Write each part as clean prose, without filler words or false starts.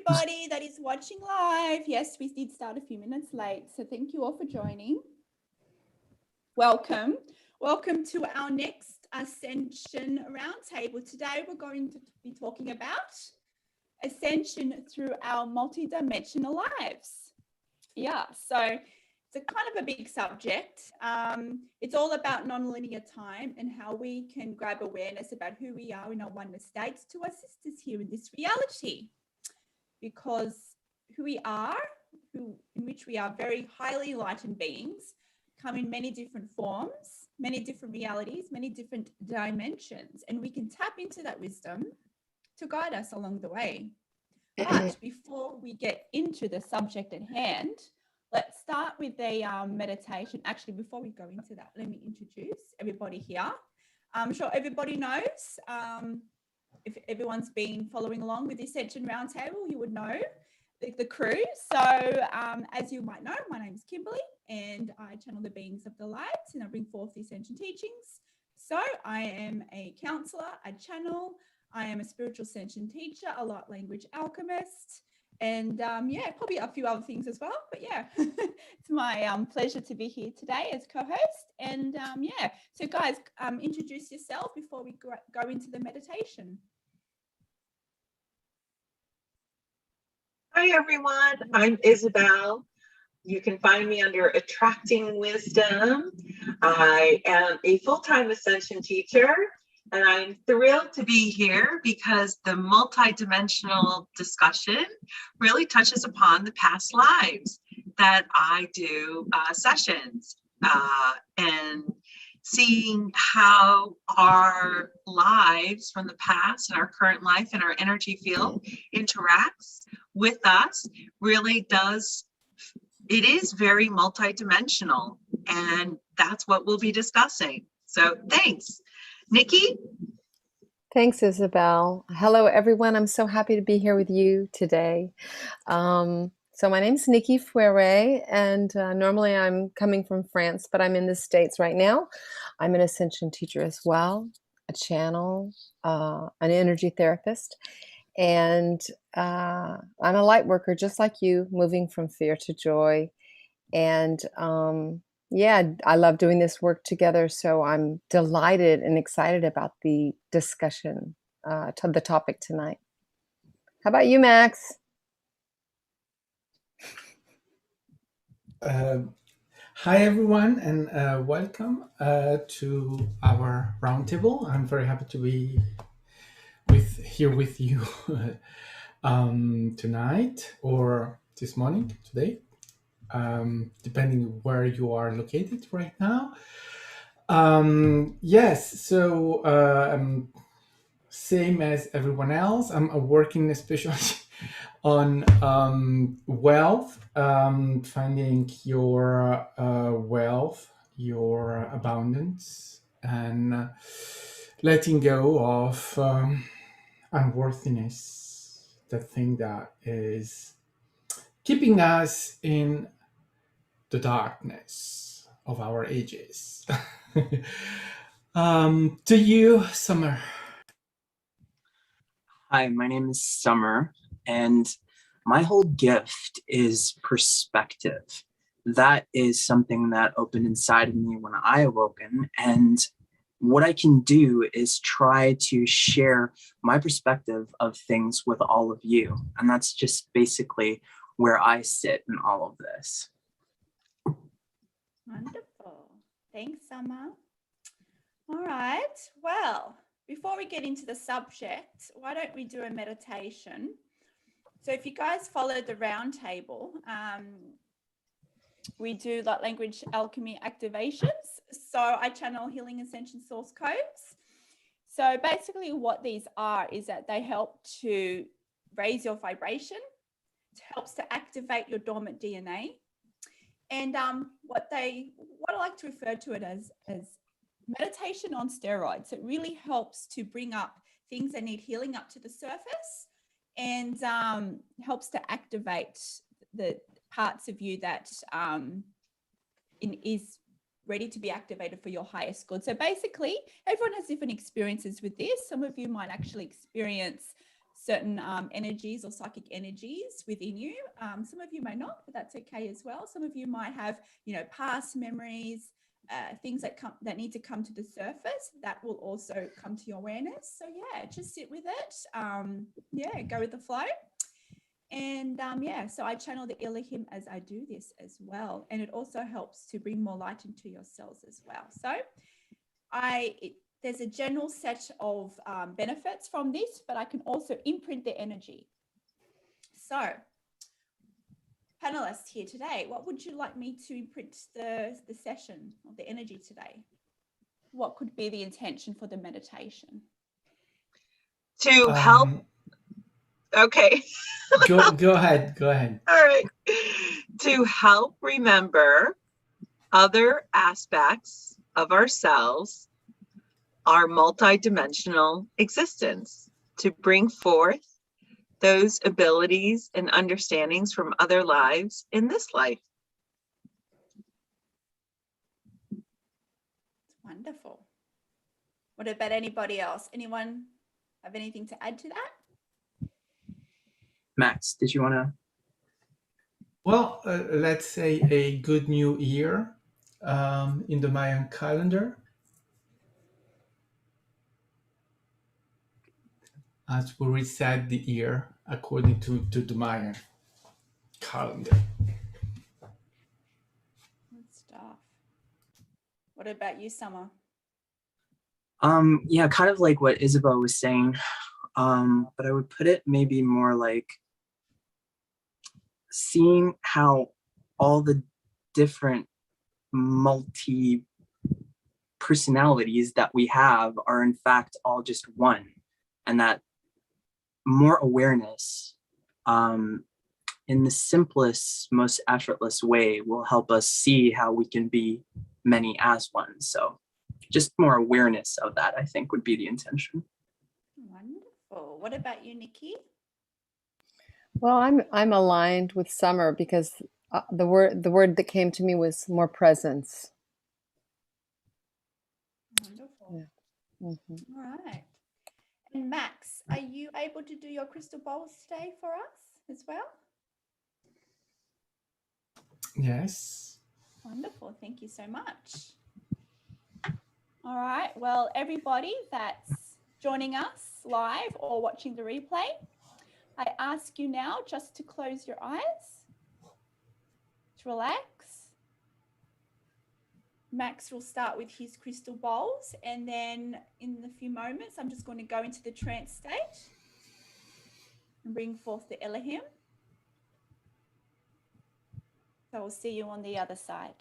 everybody that is watching live. Yes, we did start a few minutes late, so thank you all for joining. Welcome. Welcome to our next Ascension Roundtable. Today we're going to be talking about ascension through our multidimensional lives. Yeah, so it's a kind of a big subject. It's all about non-linear time and how we can grab awareness about who we are in our oneness states to assist us here in this reality. Because who we are, in which we are very highly enlightened beings, come in many different forms, many different realities, many different dimensions, and we can tap into that wisdom to guide us along the way. But before we get into the subject at hand, let's start with a meditation. Actually, before we go into that, let me introduce everybody here. I'm sure everybody knows, if everyone's been following along with the Ascension Roundtable, you would know the crew. So as you might know, my name is Kimberley and I channel the beings of the light and I bring forth the Ascension teachings. So I am a counselor, a channel, I am a spiritual ascension teacher, a light language alchemist, and yeah, probably a few other things as well. But yeah, it's my pleasure to be here today as co-host. And yeah, so guys, introduce yourself before we go into the meditation. Hi everyone, I'm Isabelle. You can find me under Attracting Wisdom. I am a full-time Ascension teacher, and I'm thrilled to be here because the multidimensional discussion really touches upon the past lives that I do sessions and seeing how our lives from the past and our current life and our energy field interacts with us really does. It is very multidimensional, and that's what we'll be discussing. So thanks. Nikki? Thanks, Isabelle. Hello, everyone. I'm so happy to be here with you today. So my name's Nikki Foure, and normally I'm coming from France, but I'm in the States right now. I'm an Ascension teacher as well, a channel, an energy therapist, and I'm a light worker just like you, moving from fear to joy. And yeah, I love doing this work together. So I'm delighted and excited about the discussion, to the topic tonight. How about you, Max? Hi, everyone, and welcome to our roundtable. I'm very happy to be here with you tonight or this morning, today. Depending where you are located right now. Yes, so same as everyone else, I'm working especially on wealth, finding your wealth, your abundance, and letting go of unworthiness, the thing that is keeping us in the darkness of our ages. To you, Summer. Hi, my name is Summer, and my whole gift is perspective. That is something that opened inside of me when I awoken, and what I can do is try to share my perspective of things with all of you, and that's just basically where I sit in all of this. Wonderful. Thanks, Summer. All right. Well, before we get into the subject, why don't we do a meditation? So if you guys follow the roundtable, we do light language alchemy activations. So I channel healing ascension source codes. So basically what these are is that they help to raise your vibration. It helps to activate your dormant DNA. And what I like to refer to it as meditation on steroids. It really helps to bring up things that need healing up to the surface, and helps to activate the parts of you that is ready to be activated for your highest good. So basically, everyone has different experiences with this. Some of you might actually experience certain energies or psychic energies within you. Some of you may not, but that's okay as well. Some of you might have, past memories, things that need to come to the surface that will also come to your awareness. So yeah, just sit with it. Go with the flow. And so I channel the Elohim as I do this as well. And it also helps to bring more light into your cells as well. So there's a general set of benefits from this, but I can also imprint the energy. So panelists here today, what would you like me to imprint the session or the energy today? What could be the intention for the meditation? To help. Okay. Go ahead. All right. To help remember other aspects of ourselves, our multidimensional existence, to bring forth those abilities and understandings from other lives in this life. Wonderful. What about anybody else? Anyone have anything to add to that? Max, did you want to? Well, let's say a good new year in the Mayan calendar, as we reset the year according to the Mayan calendar. Good stuff. What about you, Summer? Yeah, kind of like what Isabelle was saying, but I would put it maybe more like seeing how all the different multi-personalities that we have are in fact all just one, and that more awareness in the simplest, most effortless way will help us see how we can be many as one. So just more awareness of that, I think, would be the intention. Wonderful. What about you, Nikki? Well, I'm aligned with Summer because the word that came to me was more presence. Wonderful. Yeah. Mm-hmm. All right. And Max, are you able to do your crystal bowls today for us as well? Yes. Wonderful. Thank you so much. All right. Well, everybody that's joining us live or watching the replay, I ask you now just to close your eyes, to relax. Max will start with his crystal bowls, and then in a few moments, I'm just going to go into the trance state and bring forth the Elohim. So I'll see you on the other side.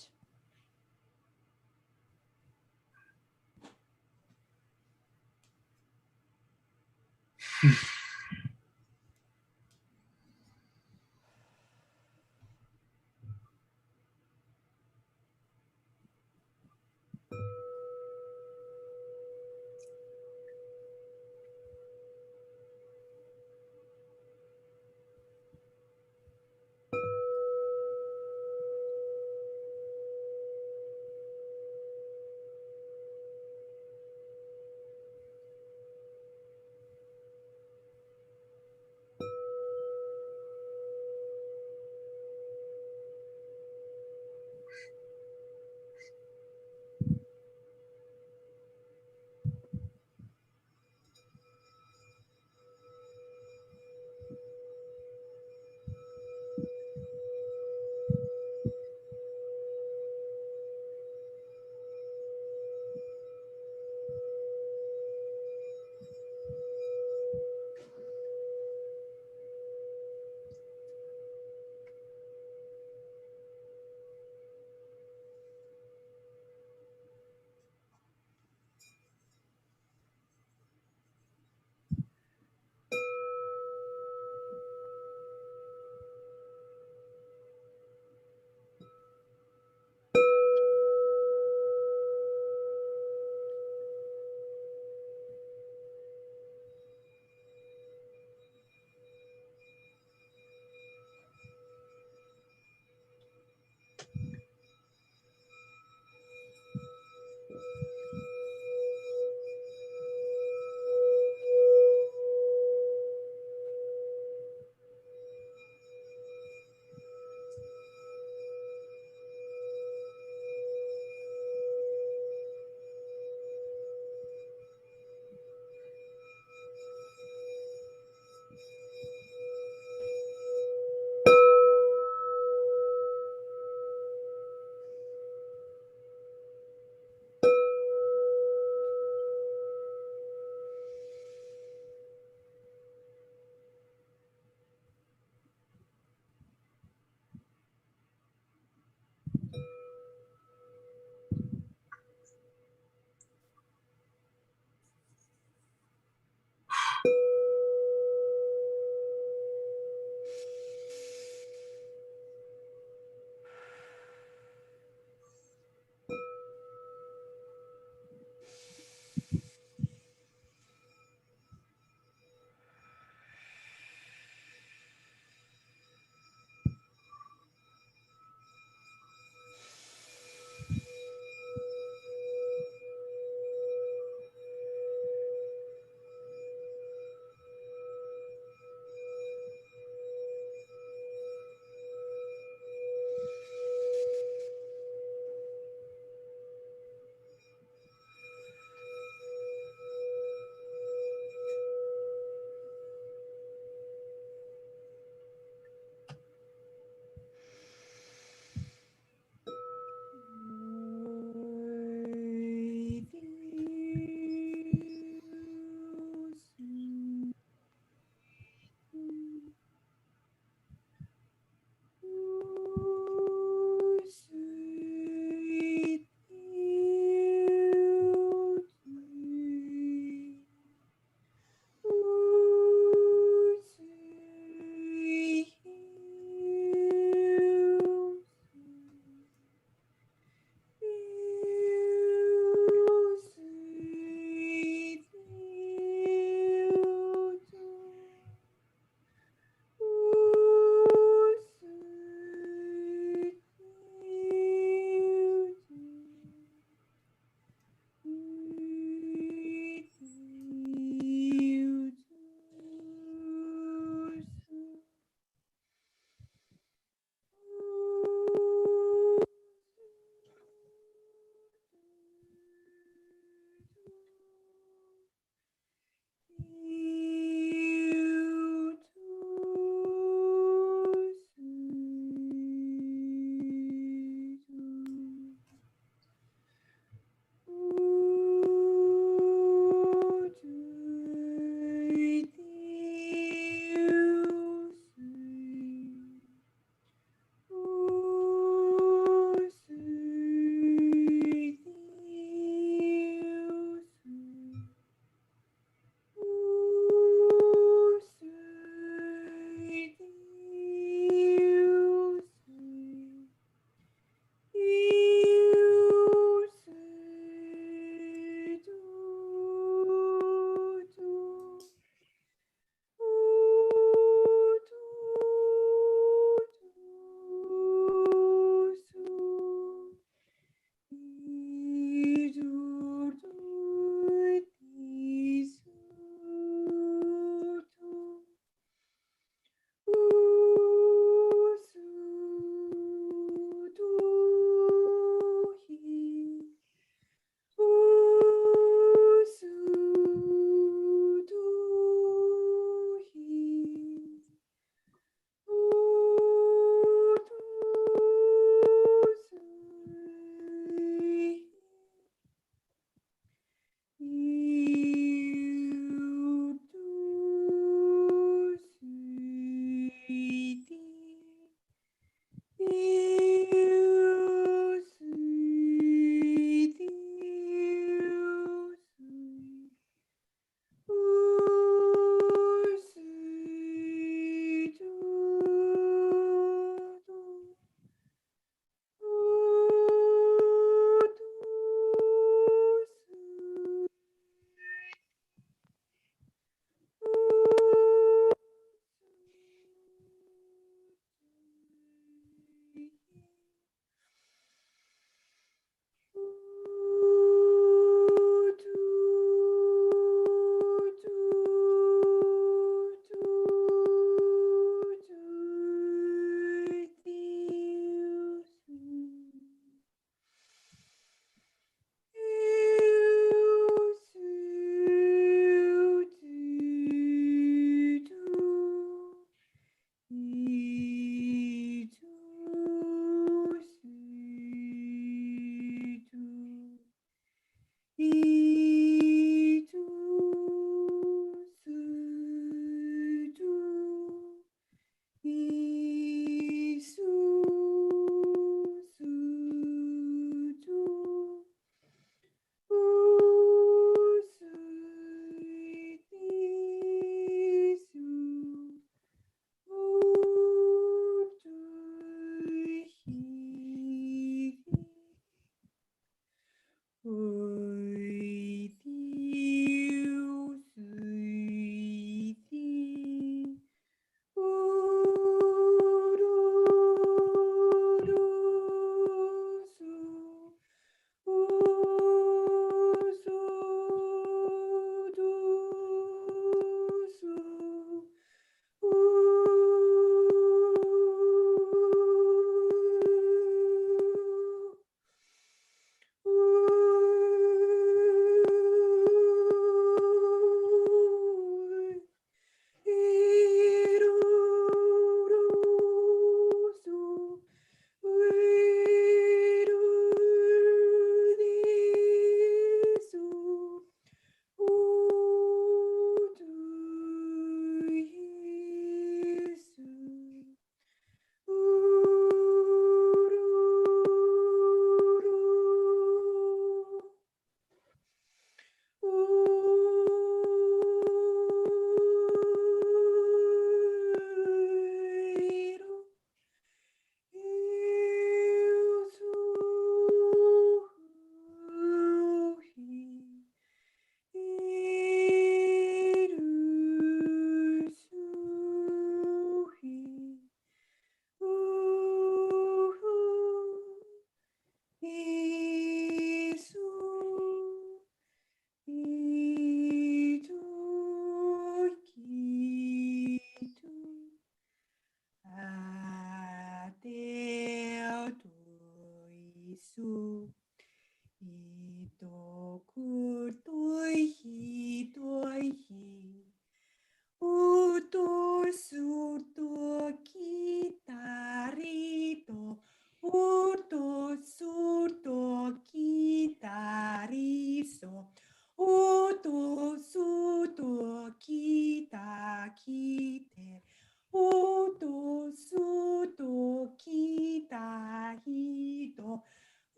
Uto suto kita hito.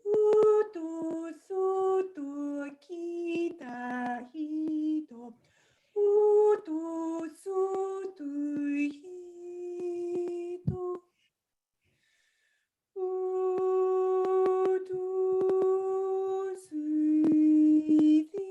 Uto suto kita hito. Uto suto hito. Uto suivi.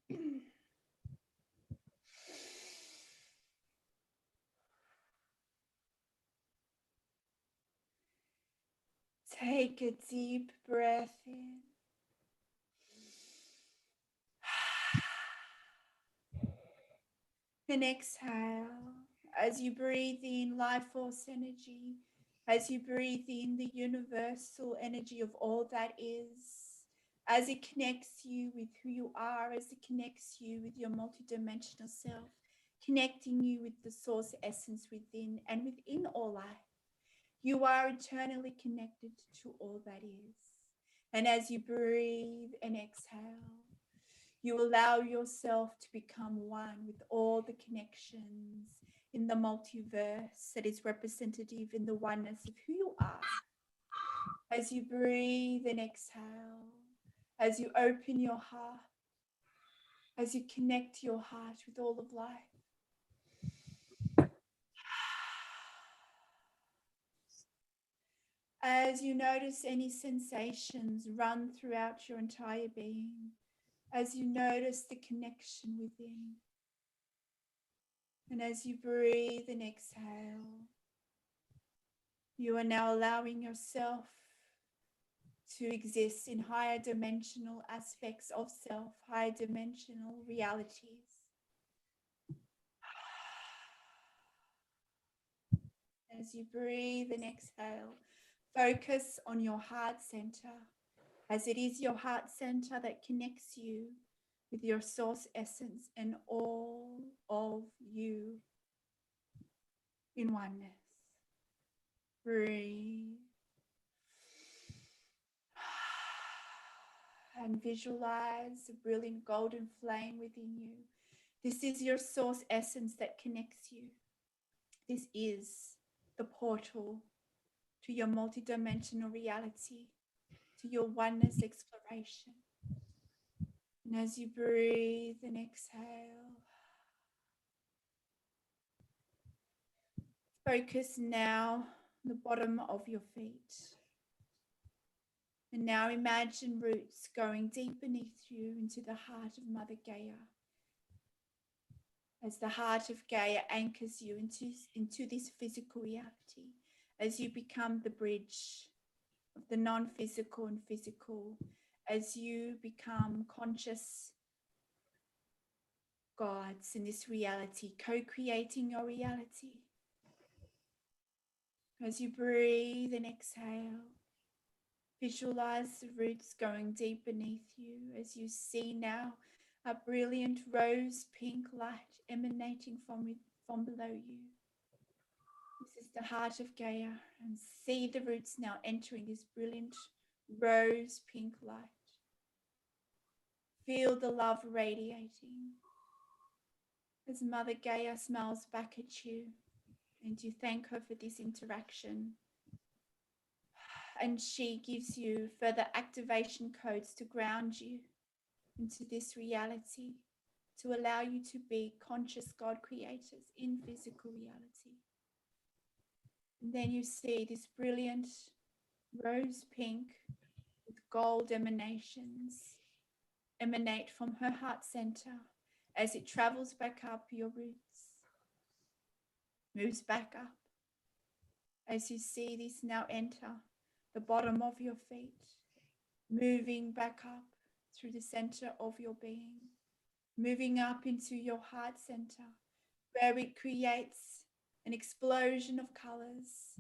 Take a deep breath in. And exhale as you breathe in life force energy, as you breathe in the universal energy of all that is, as it connects you with who you are, as it connects you with your multidimensional self, connecting you with the source essence within and within all life. You are eternally connected to all that is. And as you breathe and exhale, you allow yourself to become one with all the connections in the multiverse that is representative in the oneness of who you are. As you breathe and exhale, as you open your heart, as you connect your heart with all of life. As you notice any sensations run throughout your entire being, as you notice the connection within, and as you breathe and exhale, you are now allowing yourself to exist in higher dimensional aspects of self, higher dimensional realities. As you breathe and exhale, focus on your heart center, as it is your heart center that connects you with your source essence and all of you in oneness. Breathe. And visualize a brilliant golden flame within you. This is your source essence that connects you. This is the portal to your multidimensional reality, to your oneness exploration. And as you breathe and exhale, focus now on the bottom of your feet. And now imagine roots going deep beneath you into the heart of Mother Gaia. As the heart of Gaia anchors you into this physical reality, as you become the bridge of the non-physical and physical, as you become conscious gods in this reality, co-creating your reality. As you breathe and exhale, visualize the roots going deep beneath you as you see now a brilliant rose pink light emanating from below you. This is the heart of Gaia, and see the roots now entering this brilliant rose pink light. Feel the love radiating as Mother Gaia smiles back at you, and you thank her for this interaction. And she gives you further activation codes to ground you into this reality, to allow you to be conscious God creators in physical reality. And then you see this brilliant rose pink with gold emanations emanate from her heart center as it travels back up your roots, moves back up. As you see this now enter the bottom of your feet, moving back up through the center of your being, moving up into your heart center, where it creates an explosion of colors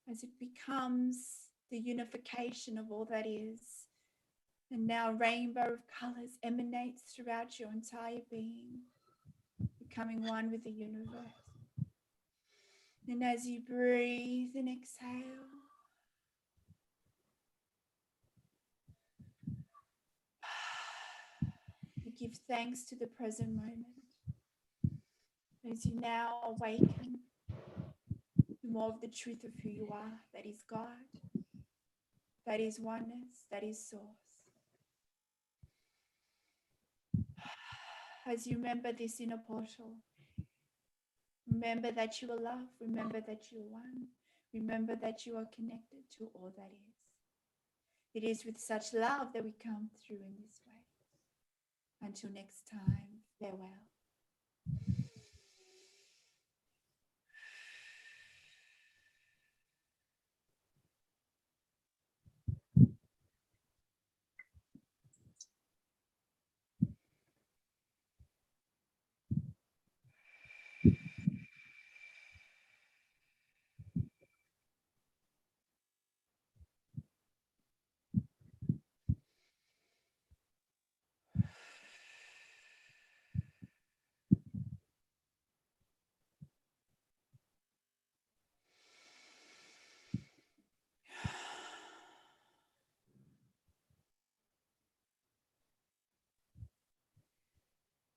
as it becomes the unification of all that is. And now a rainbow of colors emanates throughout your entire being, becoming one with the universe. And as you breathe and exhale, you give thanks to the present moment as you now awaken to more of the truth of who you are, that is God, that is oneness, that is source. As you remember this inner portal, remember that you are love, remember that you are one, remember that you are connected to all that is. It is with such love that we come through in this way. Until next time, farewell.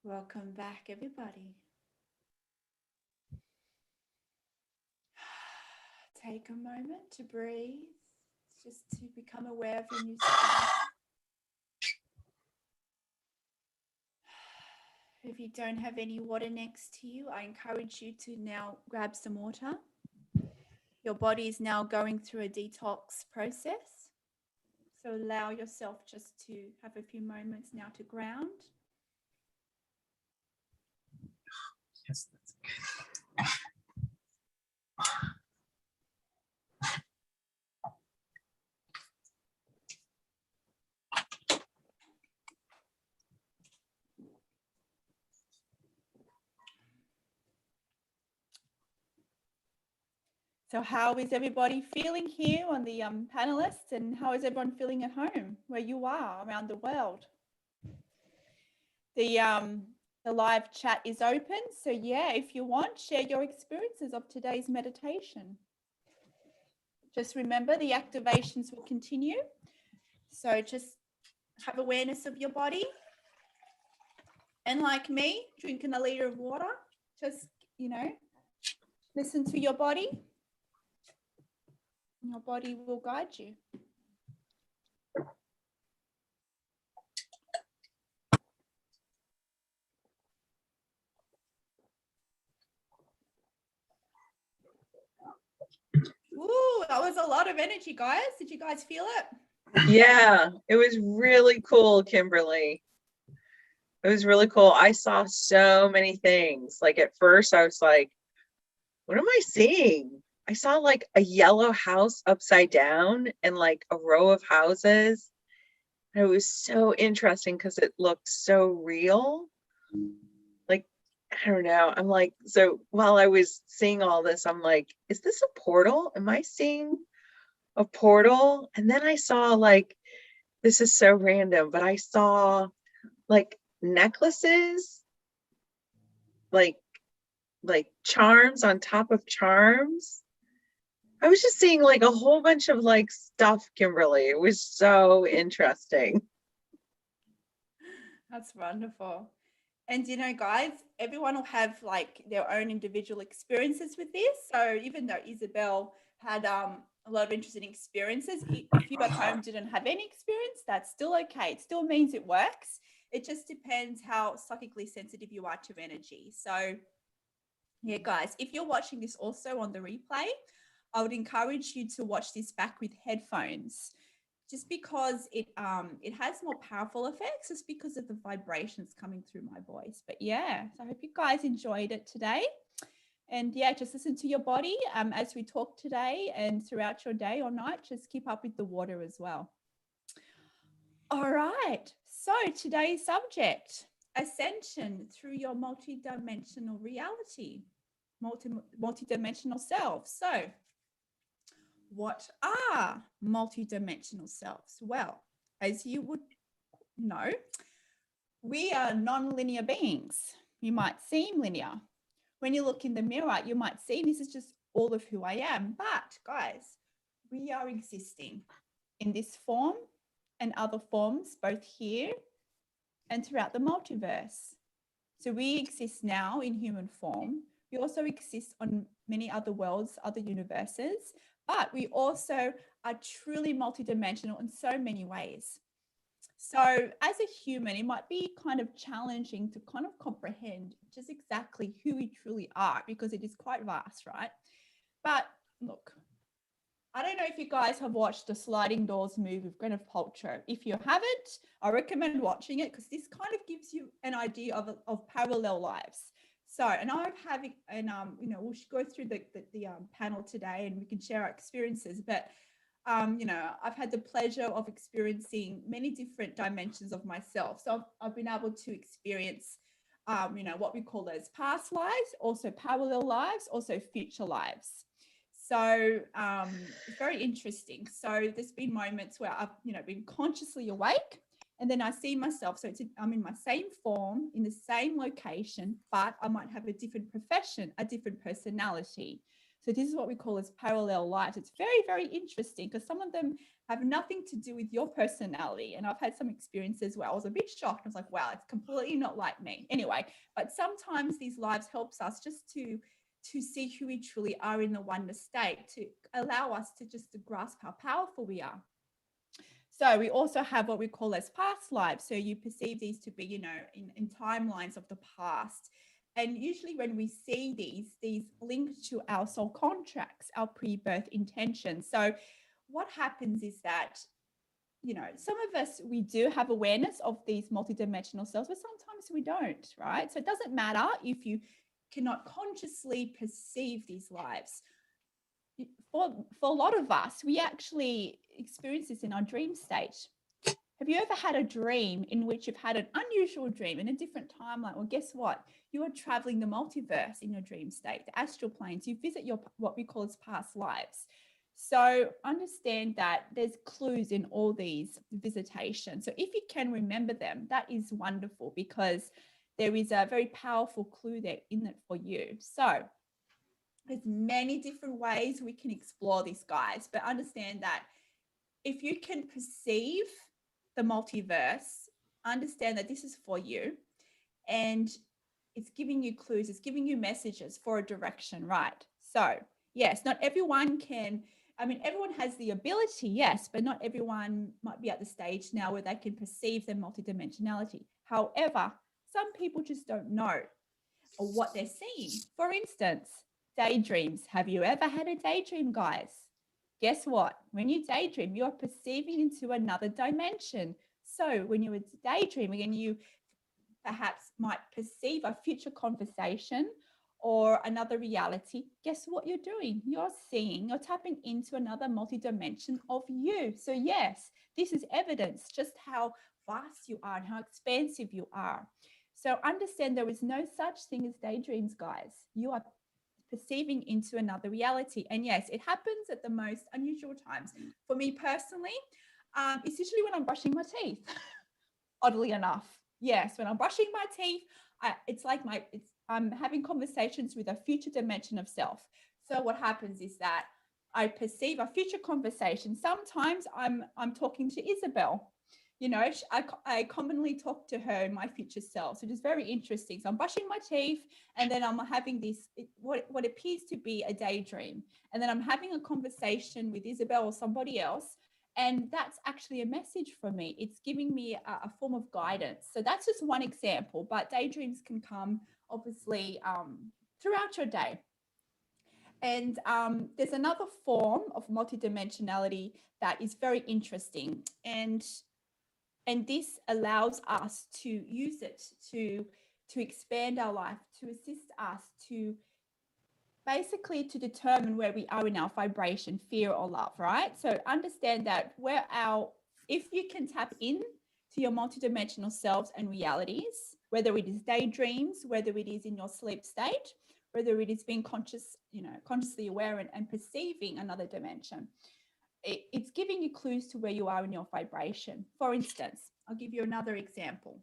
Welcome back, everybody. Take a moment to breathe, just to become aware of your new surroundings. If you don't have any water next to you, I encourage you to now grab some water. Your body is now going through a detox process. So allow yourself just to have a few moments now to ground. Yes, that's good. So how is everybody feeling here on the panelists, and how is everyone feeling at home where you are around the world? The live chat is open. So yeah, if you want, share your experiences of today's meditation. Just remember the activations will continue. So just have awareness of your body. And like me, drinking a liter of water, just, listen to your body. Your body will guide you. Ooh, that was a lot of energy, guys. Did you guys feel it? Yeah, it was really cool, Kimberly. It was really cool. I saw so many things. Like at first I was like, what am I seeing? I saw like a yellow house upside down and like a row of houses. And it was so interesting because it looked so real. Like, I don't know. I'm like, so while I was seeing all this, I'm like, is this a portal? Am I seeing a portal? And then I saw like, this is so random, but I saw like necklaces, like charms on top of charms. I was just seeing like a whole bunch of like stuff, Kimberly. It was so interesting. That's wonderful. And guys, everyone will have like their own individual experiences with this. So even though Isabelle had a lot of interesting experiences, if you at home didn't have any experience, that's still okay. It still means it works. It just depends how psychically sensitive you are to energy. So yeah, guys, if you're watching this also on the replay, I would encourage you to watch this back with headphones, just because it has more powerful effects, just because of the vibrations coming through my voice. But yeah, so I hope you guys enjoyed it today. And yeah, just listen to your body as we talk today, and throughout your day or night, just keep up with the water as well. All right, so today's subject, ascension through your multidimensional reality, multidimensional selves. So what are multidimensional selves? Well, as you would know, we are non-linear beings. You might seem linear. When you look in the mirror, you might see this is just all of who I am. But guys, we are existing in this form and other forms, both here and throughout the multiverse. So we exist now in human form. We also exist on many other worlds, other universes, but we also are truly multidimensional in so many ways. So as a human, it might be kind of challenging to kind of comprehend just exactly who we truly are, because it is quite vast, right? But look, I don't know if you guys have watched the Sliding Doors movie with Gwyneth Paltrow. If you haven't, I recommend watching it because this kind of gives you an idea of parallel lives. So, and I'm having, and you know, we'll go through the panel today, and we can share our experiences. But you know, I've had the pleasure of experiencing many different dimensions of myself. So I've been able to experience, you know, what we call those past lives, also parallel lives, also future lives. So it's very interesting. So there's been moments where I've, you know, been consciously awake, and then I see myself. So I'm in my same form, in the same location, but I might have a different profession, a different personality. So this is what we call as parallel lives. It's very, very interesting because some of them have nothing to do with your personality. And I've had some experiences where I was a bit shocked. I was like, wow, it's completely not like me. Anyway, but sometimes these lives helps us just to see who we truly are in the oneness state, to allow us to just to grasp how powerful we are. So we also have what we call as past lives. So you perceive these to be, you know, in timelines of the past. And usually when we see these link to our soul contracts, our pre-birth intentions. So what happens is that, you know, some of us, we do have awareness of these multidimensional selves, but sometimes we don't, right? So it doesn't matter if you cannot consciously perceive these lives. For a lot of us, we actually experience this in our dream state. Have you ever had a dream in which you've had an unusual dream in a different timeline? Well, guess what? You are traveling the multiverse in your dream state, the astral planes. You visit your what we call as past lives. So understand that there's clues in all these visitations. So if you can remember them, that is wonderful, because there is a very powerful clue there in it for you. So there's many different ways we can explore this, guys, but understand that if you can perceive the multiverse, understand that this is for you, and it's giving you clues, it's giving you messages for a direction, right? So yes, not everyone can, I mean, everyone has the ability, yes, but not everyone might be at the stage now where they can perceive their multidimensionality. However, some people just don't know what they're seeing. For instance, daydreams. Have you ever had a daydream, guys? Guess what? When you daydream, you're perceiving into another dimension. So when you're daydreaming and you perhaps might perceive a future conversation or another reality, guess what you're doing? You're seeing, you're tapping into another multi-dimension of you. So yes, this is evidence just how vast you are and how expansive you are. So understand there is no such thing as daydreams, guys. You are perceiving into another reality. And yes, it happens at the most unusual times. For me personally, it's usually when I'm brushing my teeth, oddly enough. Yes, when I'm brushing my teeth, it's like I'm having conversations with a future dimension of self. So what happens is that I perceive a future conversation. Sometimes I'm talking to Isabelle. You know, I commonly talk to her in my future self, which is very interesting. So I'm brushing my teeth, and then I'm having this, what appears to be a daydream. And then I'm having a conversation with Isabelle or somebody else. And that's actually a message for me. It's giving me a form of guidance. So that's just one example, but daydreams can come obviously throughout your day. And there's another form of multidimensionality that is very interesting. And this allows us to use it to expand our life, to assist us to basically to determine where we are in our vibration, fear or love, right? So understand that if you can tap in to your multidimensional selves and realities, whether it is daydreams, whether it is in your sleep state, whether it is being conscious, consciously aware and perceiving another dimension, it's giving you clues to where you are in your vibration. For instance, I'll give you another example.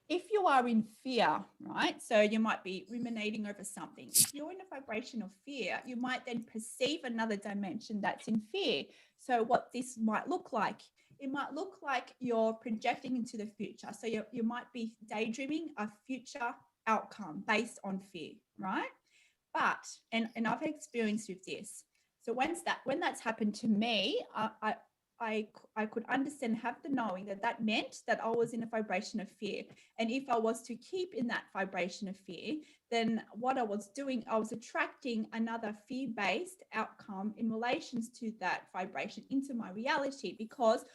If you are in fear, right? So you might be ruminating over something. If you're in a vibration of fear, you might then perceive another dimension that's in fear. So what this might look like, it might look like you're projecting into the future. So you might be daydreaming a future outcome based on fear, right? But, and I've experienced with this. So when that's happened to me, I could understand, have the knowing that meant that I was in a vibration of fear. And if I was to keep in that vibration of fear, then what I was doing, I was attracting another fear-based outcome in relations to that vibration into my reality, because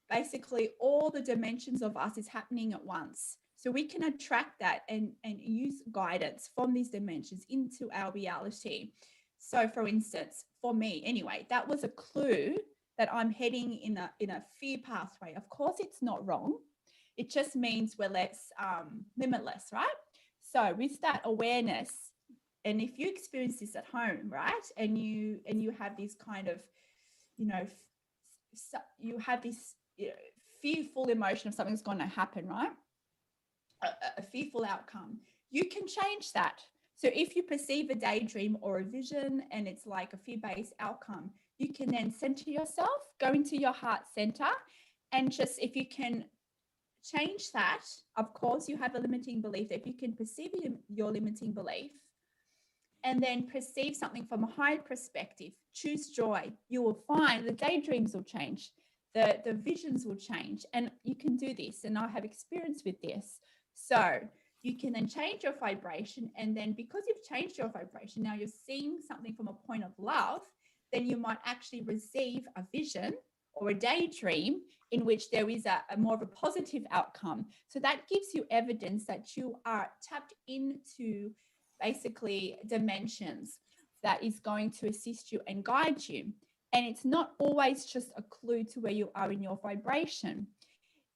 basically all the dimensions of us is happening at once. So we can attract that and use guidance from these dimensions into our reality. So for instance, for me anyway, that was a clue that I'm heading in a fear pathway. Of course, it's not wrong. It just means we're less limitless, right? So with that awareness, and if you experience this at home, right, and you have this kind of, you have this fearful emotion of something's going to happen, right? A fearful outcome, you can change that. So if you perceive a daydream or a vision and it's like a fear-based outcome, you can then center yourself, go into your heart center, and just, if you can change that, of course, you have a limiting belief. That if you can perceive your limiting belief and then perceive something from a higher perspective, choose joy, you will find the daydreams will change, the visions will change, and you can do this. And I have experience with this. So you can then change your vibration, and then because you've changed your vibration, now you're seeing something from a point of love, then you might actually receive a vision or a daydream in which there is a more of a positive outcome. So that gives you evidence that you are tapped into basically dimensions that is going to assist you and guide you. And it's not always just a clue to where you are in your vibration.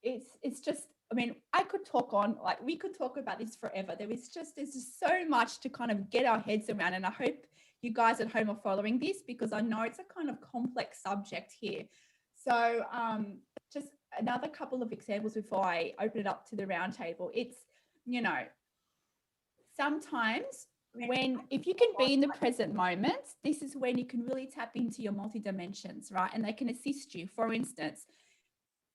It's just, I mean, I could talk on, like we could talk about this forever. There's just so much to kind of get our heads around. And I hope you guys at home are following this, because I know it's a kind of complex subject here. So just another couple of examples before I open it up to the roundtable. It's, sometimes if you can be in the present moment, this is when you can really tap into your multi-dimensions, right? And they can assist you. For instance,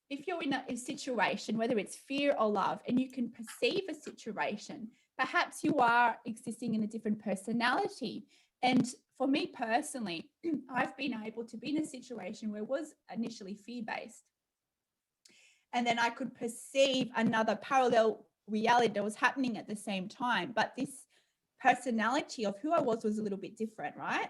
if you're in a situation, whether it's fear or love, and you can perceive a situation, perhaps you are existing in a different personality. And for me personally, I've been able to be in a situation where it was initially fear-based. And then I could perceive another parallel reality that was happening at the same time. But this personality of who I was a little bit different, right?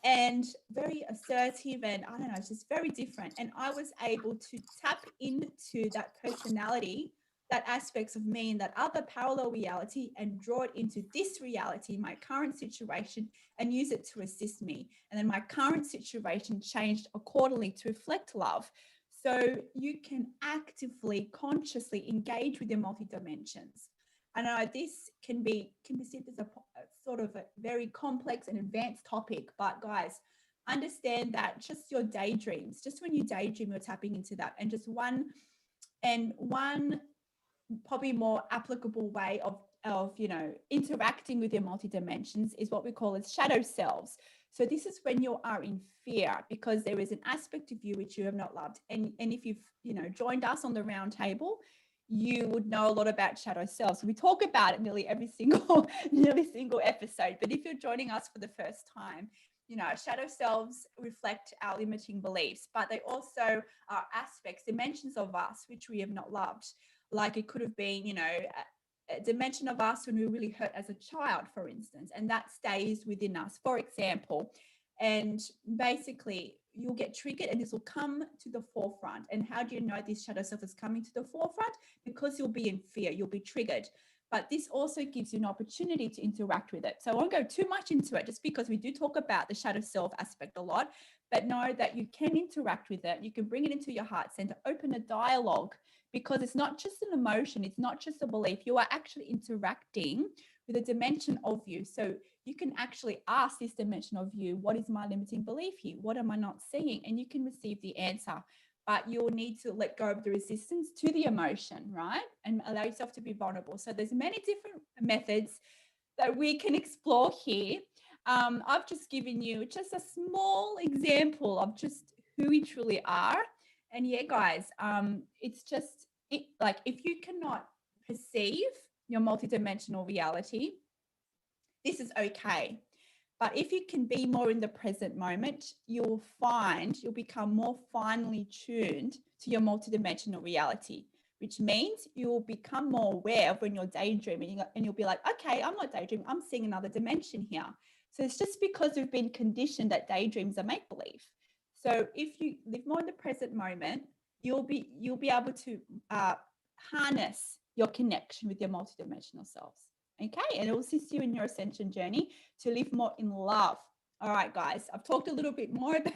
And very assertive, and I don't know, it's just very different. And I was able to tap into that personality, that aspects of me in that other parallel reality, and draw it into this reality, my current situation, and use it to assist me. And then my current situation changed accordingly to reflect love. So you can actively, consciously engage with your multi-dimensions. I know this can be seen as a sort of a very complex and advanced topic, but guys, understand that just your daydreams, just when you daydream, you're tapping into that. And just one probably more applicable way of interacting with your multi-dimensions is what we call as shadow selves. So this is when you are in fear because there is an aspect of you which you have not loved. And if you've joined us on the round table, you would know a lot about shadow selves. We talk about it nearly every single episode. But if you're joining us for the first time, shadow selves reflect our limiting beliefs, but they also are aspects, dimensions of us which we have not loved. Like it could have been, a dimension of us when we were really hurt as a child, for instance, and that stays within us, for example. And basically, you'll get triggered and this will come to the forefront. And how do you know this shadow self is coming to the forefront? Because you'll be in fear, you'll be triggered. But this also gives you an opportunity to interact with it. So I won't go too much into it just because we do talk about the shadow self aspect a lot, but know that you can interact with it. You can bring it into your heart center, open a dialogue, because it's not just an emotion. It's not just a belief. You are actually interacting with a dimension of you. So you can actually ask this dimension of you, what is my limiting belief here? What am I not seeing? And you can receive the answer. But you'll need to let go of the resistance to the emotion, right? And allow yourself to be vulnerable. So there's many different methods that we can explore here. I've just given you just a small example of just who we truly are. And yeah, guys, it's just like if you cannot perceive your multidimensional reality, this is okay. But if you can be more in the present moment, you'll become more finely tuned to your multidimensional reality, which means you'll become more aware of when you're daydreaming, and you'll be like, okay, I'm not daydreaming, I'm seeing another dimension here. So it's just because we've been conditioned that daydreams are make-believe. So if you live more in the present moment, you'll be able to harness your connection with your multidimensional selves. Okay, and it will assist you in your ascension journey to live more in love. All right, guys, I've talked a little bit more about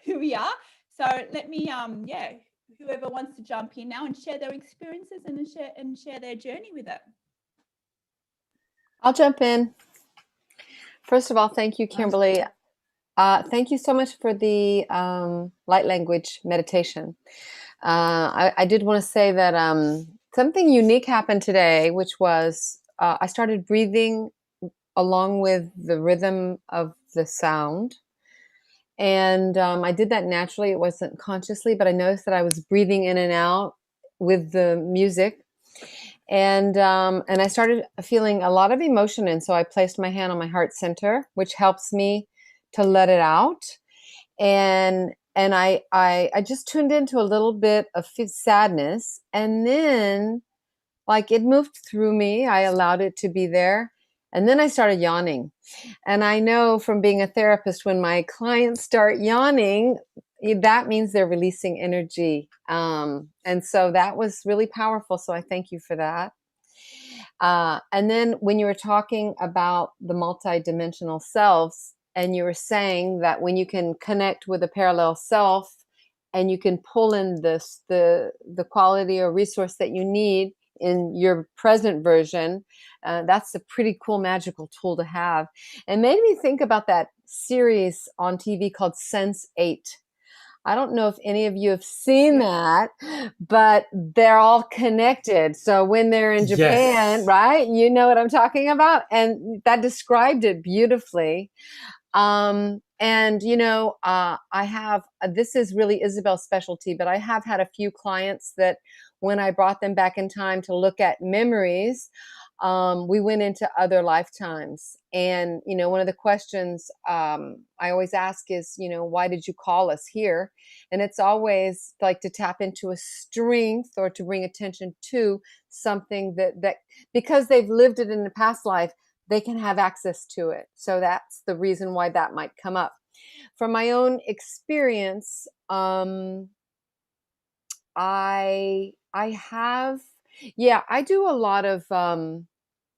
who we are. So let me, whoever wants to jump in now and share their experiences and share their journey with it. I'll jump in. First of all, thank you, Kimberly. Thank you so much for the light language meditation. I did want to say that something unique happened today, which was I started breathing along with the rhythm of the sound. And I did that naturally. It wasn't consciously, but I noticed that I was breathing in and out with the music. And I started feeling a lot of emotion. And so I placed my hand on my heart center, which helps me to let it out. And I just tuned into a little bit of sadness. And then, like, it moved through me. I allowed it to be there. And then I started yawning. And I know from being a therapist, when my clients start yawning, that means they're releasing energy. And so that was really powerful. So I thank you for that. And then when you were talking about the multidimensional selves, and you were saying that when you can connect with a parallel self and you can pull in the quality or resource that you need in your present version, that's a pretty cool magical tool to have. And made me think about that series on TV called Sense8. I don't know if any of you have seen that, but they're all connected. So when they're in Japan, Yes. right, you know what I'm talking about? And that described it beautifully. And, you know, I have, this is really Isabel's specialty, but I have had a few clients that when I brought them back in time to look at memories, we went into other lifetimes. And, you know, one of the questions I always ask is, you know, why did you call us here? And it's always like to tap into a strength or to bring attention to something that because they've lived it in the past life, they can have access to it. So that's the reason why that might come up. From my own experience, I do a lot of,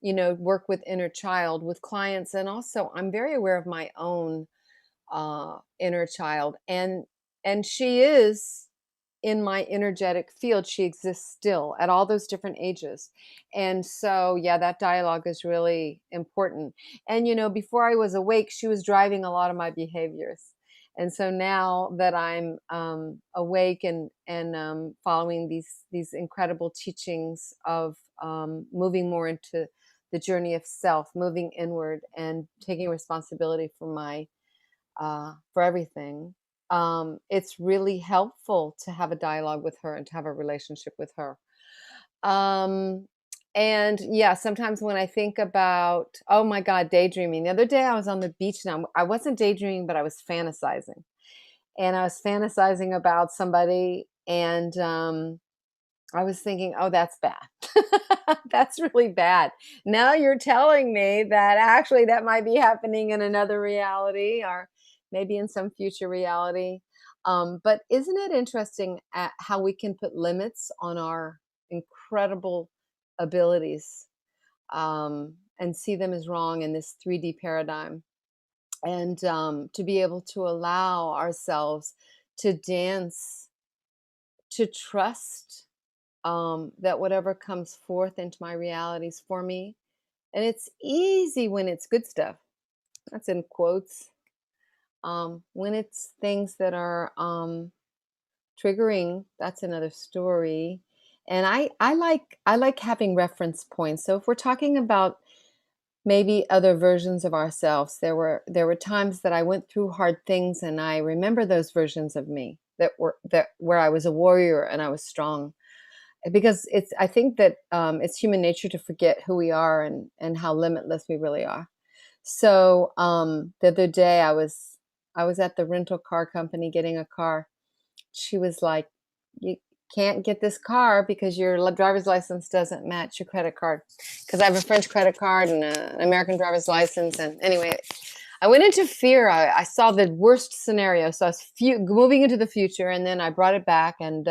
you know, work with inner child with clients. And also I'm very aware of my own inner child. And she is in my energetic field. She exists still at all those different ages. And so, yeah, that dialogue is really important. And, you know, before I was awake, she was driving a lot of my behaviors. And so now that I'm awake and following these incredible teachings of moving more into the journey of self, moving inward and taking responsibility for my for everything, it's really helpful to have a dialogue with her and to have a relationship with her. And yeah, sometimes when I think about, oh my God, daydreaming. The other day I was on the beach and I wasn't daydreaming, but I was fantasizing. And I was fantasizing about somebody, and I was thinking, oh, that's bad. That's really bad. Now you're telling me that actually that might be happening in another reality or maybe in some future reality. But isn't it interesting at how we can put limits on our incredible abilities and see them as wrong in this 3D paradigm? And to be able to allow ourselves to dance, to trust that whatever comes forth into my reality is for me. And it's easy when it's good stuff. That's in quotes. When it's things that are triggering, that's another story. And I like having reference points. So if we're talking about maybe other versions of ourselves, there were times that I went through hard things, and I remember those versions of me that where I was a warrior and I was strong. Because I think that it's human nature to forget who we are and how limitless we really are. So the other day I was at the rental car company getting a car. She was like, "You can't get this car because your driver's license doesn't match your credit card." Because I have a French credit card and an American driver's license. And anyway, I went into fear. I saw the worst scenario. So I was moving into the future, and then I brought it back, and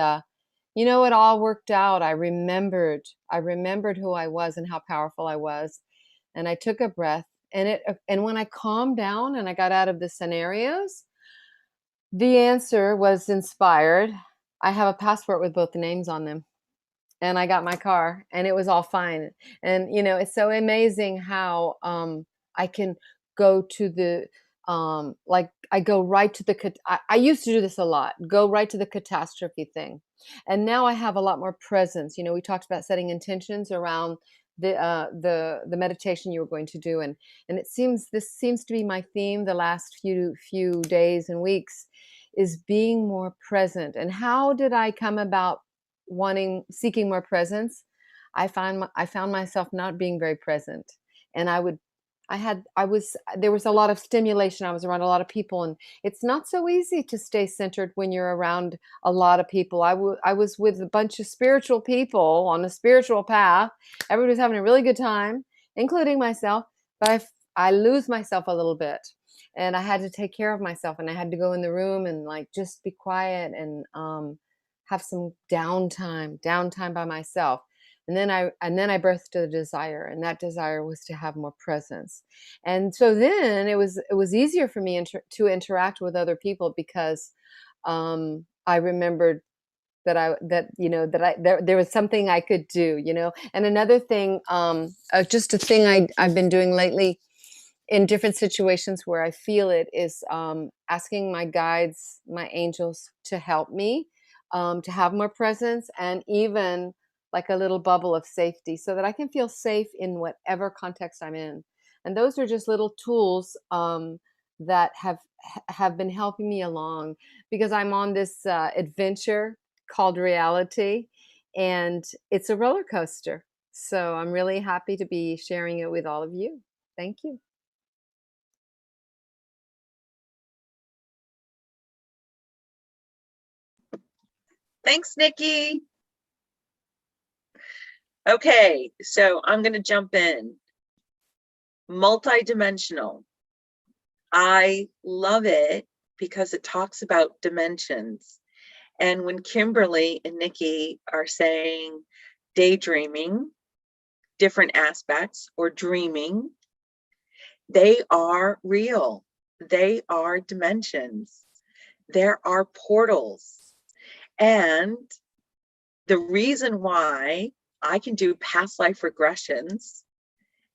you know, it all worked out. I remembered who I was and how powerful I was. And I took a breath, and when I calmed down and I got out of the scenarios, the answer was inspired. I have a passport with both the names on them, and I got my car, and it was all fine. And you know, it's so amazing how I can go to the like I go right to the I used to do this a lot, go right to the catastrophe thing, and now I have a lot more presence. You know, we talked about setting intentions around the meditation you were going to do, and this seems to be my theme the last few days and weeks, is being more present. And how did I come about seeking more presence? I found myself not being very present, and there was a lot of stimulation. I was around a lot of people, and it's not so easy to stay centered when you're around a lot of people. I was with a bunch of spiritual people on a spiritual path. Everybody was having a really good time, including myself, but I lose myself a little bit, and I had to take care of myself, and I had to go in the room and like just be quiet and have some downtime by myself. And then I birthed a desire, and that desire was to have more presence. And so then it was easier for me to interact with other people, because I remembered that there was something I could do, you know. And another thing, just a thing I've been doing lately in different situations where I feel it, is asking my guides, my angels, to help me to have more presence, and even like a little bubble of safety, so that I can feel safe in whatever context I'm in. And those are just little tools that have been helping me along, because I'm on this adventure called reality, and it's a roller coaster. So I'm really happy to be sharing it with all of you. Thank you. Thanks, Nikki. Okay, so I'm going to jump in. Multidimensional. I love it because it talks about dimensions. And when Kimberly and Nikki are saying daydreaming, different aspects, or dreaming, they are real. They are dimensions. There are portals. And the reason why I can do past life regressions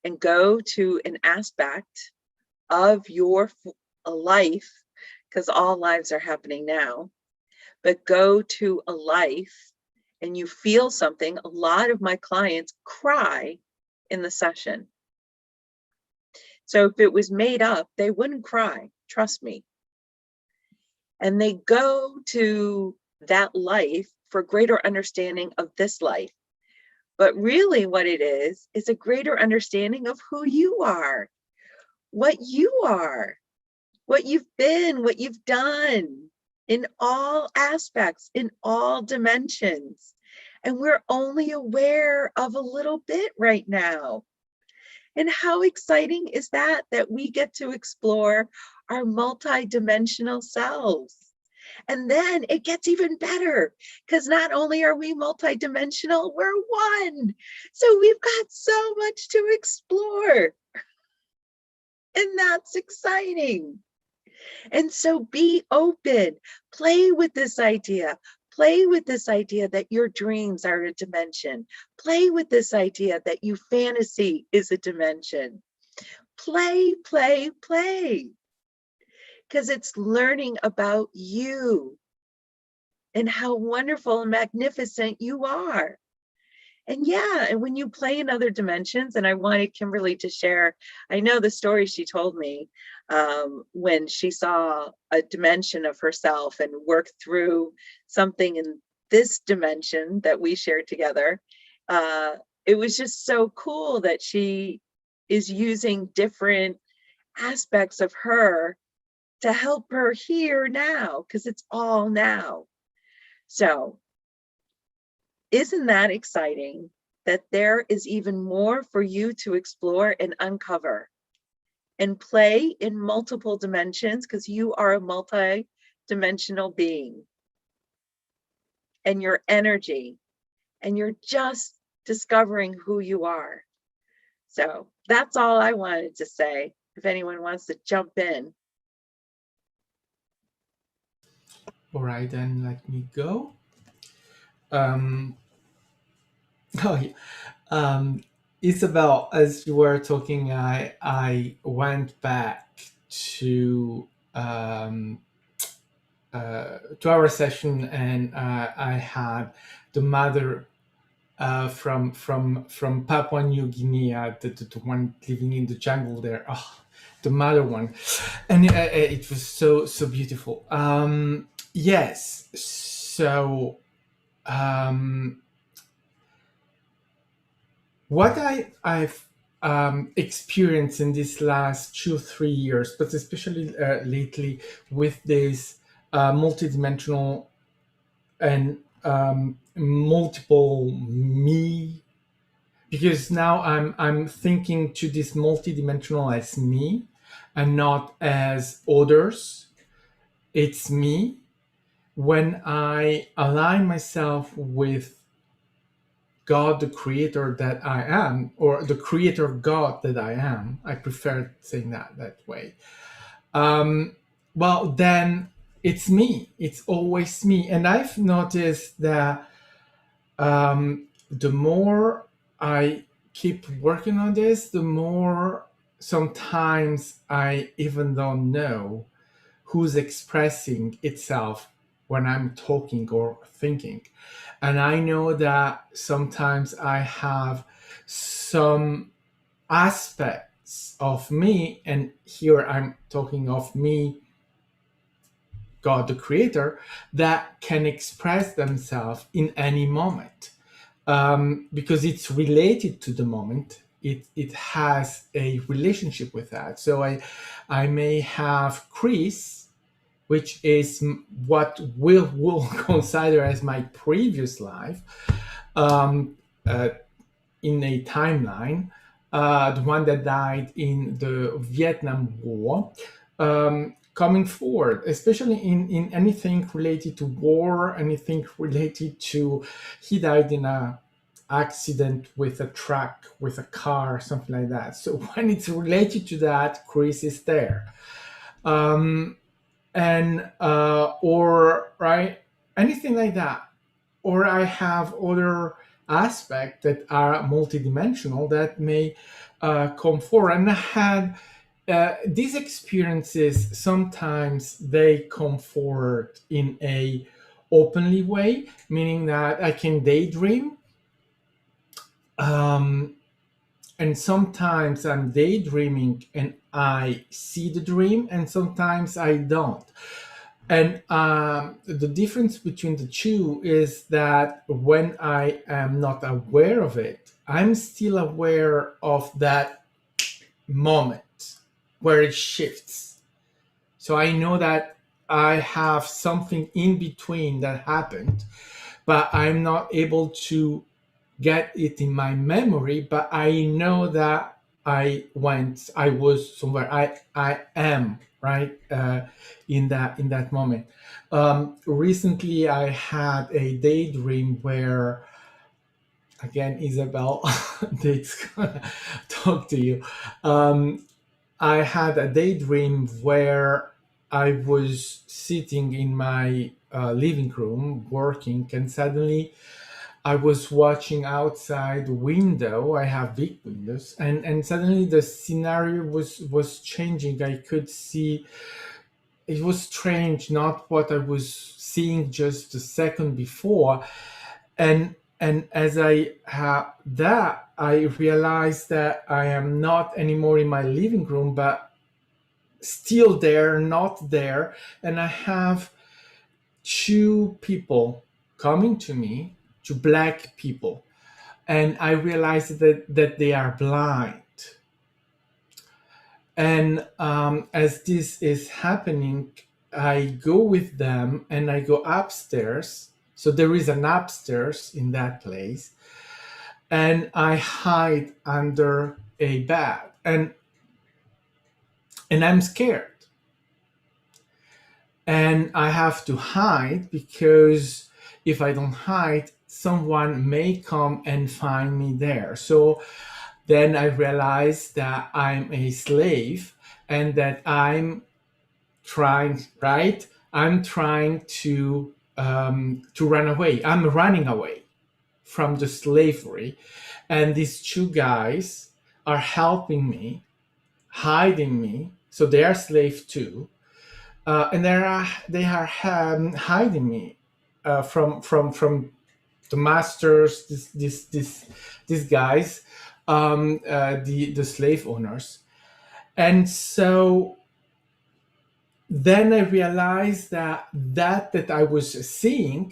and go to an aspect of your life, because all lives are happening now, but go to a life and you feel something. A lot of my clients cry in the session. So if it was made up, they wouldn't cry, trust me. And they go to that life for greater understanding of this life. But really what it is a greater understanding of who you are, what you are, what you've been, what you've done in all aspects, in all dimensions. And we're only aware of a little bit right now. And how exciting is that we get to explore our multidimensional selves. And then it gets even better, because not only are we multidimensional, we're one. So we've got so much to explore. And that's exciting. And so be open, play with this idea. Play with this idea that your dreams are a dimension. Play with this idea that your fantasy is a dimension. Play, play, play. Because it's learning about you and how wonderful and magnificent you are. And yeah, and when you play in other dimensions, and I wanted Kimberly to share, I know the story she told me when she saw a dimension of herself and worked through something in this dimension that we shared together. It was just so cool that she is using different aspects of her to help her here now, because it's all now. So isn't that exciting that there is even more for you to explore and uncover and play in multiple dimensions, because you are a multi-dimensional being and your energy, and you're just discovering who you are. So that's all I wanted to say. If anyone wants to jump in. All right, then let me go. Oh, yeah. Isabelle, as you were talking, I went back to our session, and I had the mother from Papua New Guinea, the one living in the jungle there. Oh, the mother one, and it was so beautiful. Yes, so. What I've experienced in these last 2-3 years, but especially lately with this multidimensional and multiple me, because now I'm thinking to this multidimensional as me and not as others. It's me. When I align myself with God, the creator that I am, or the creator God that I am, I prefer saying that way. Well, then it's me. It's always me. And I've noticed that the more I keep working on this, the more sometimes I even don't know who's expressing itself when I'm talking or thinking. And I know that sometimes I have some aspects of me, and here I'm talking of me, God the creator, that can express themselves in any moment. Because it's related to the moment. It has a relationship with that. So I may have Chris, which is what we'll consider as my previous life, in a timeline, the one that died in the Vietnam War, coming forward, especially in anything related to war, anything related to, he died in a accident with a truck, with a car, something like that. So when it's related to that, Chris is there. Or right, anything like that. Or I have other aspects that are multidimensional that may come forward. And I had these experiences, sometimes they come forward in a openly way, meaning that I can daydream. And sometimes I'm daydreaming and I see the dream, and sometimes I don't. And the difference between the two is that when I am not aware of it, I'm still aware of that moment where it shifts. So I know that I have something in between that happened, but I'm not able to get it in my memory, but I know that I was somewhere, I am, right, in that moment. Recently I had a daydream where, again, Isabelle, it's gonna talk to you. I had a daydream where I was sitting in my living room working, and suddenly I was watching outside the window. I have big windows, and suddenly the scenario was changing. I could see, it was strange, not what I was seeing just a second before. And as I had that, I realized that I am not anymore in my living room, but still there, not there. And I have two people coming to me, two black people, and I realized that they are blind. And as this is happening, I go with them and I go upstairs. So there is an upstairs in that place, and I hide under a bed, and I'm scared. And I have to hide because if I don't hide, someone may come and find me there. So then I realize that I'm a slave and that I'm trying, right? I'm trying to run away. I'm running away from the slavery. And these two guys are helping me, hiding me. So they are slaves too. And they are hiding me from the masters, these guys, the slave owners. And so then I realized that I was seeing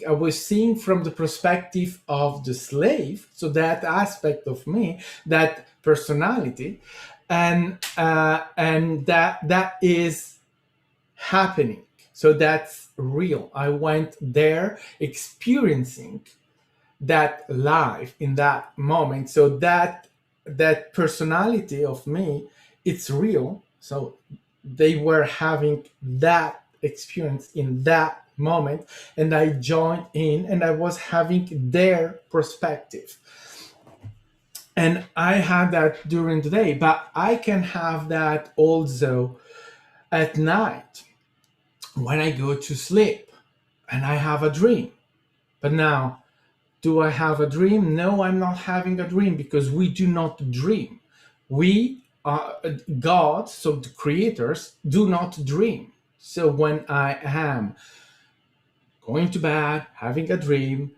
from the perspective of the slave. So that aspect of me, that personality, and that is happening. So that's real. I went there experiencing that life in that moment. So that personality of me, it's real. So they were having that experience in that moment, and I joined in, and I was having their perspective. And I had that during the day, but I can have that also at night when I go to sleep and I have a dream. But now, do I have a dream? No, I'm not having a dream, because we do not dream. We are God, so the creators do not dream. So when I am going to bed, having a dream,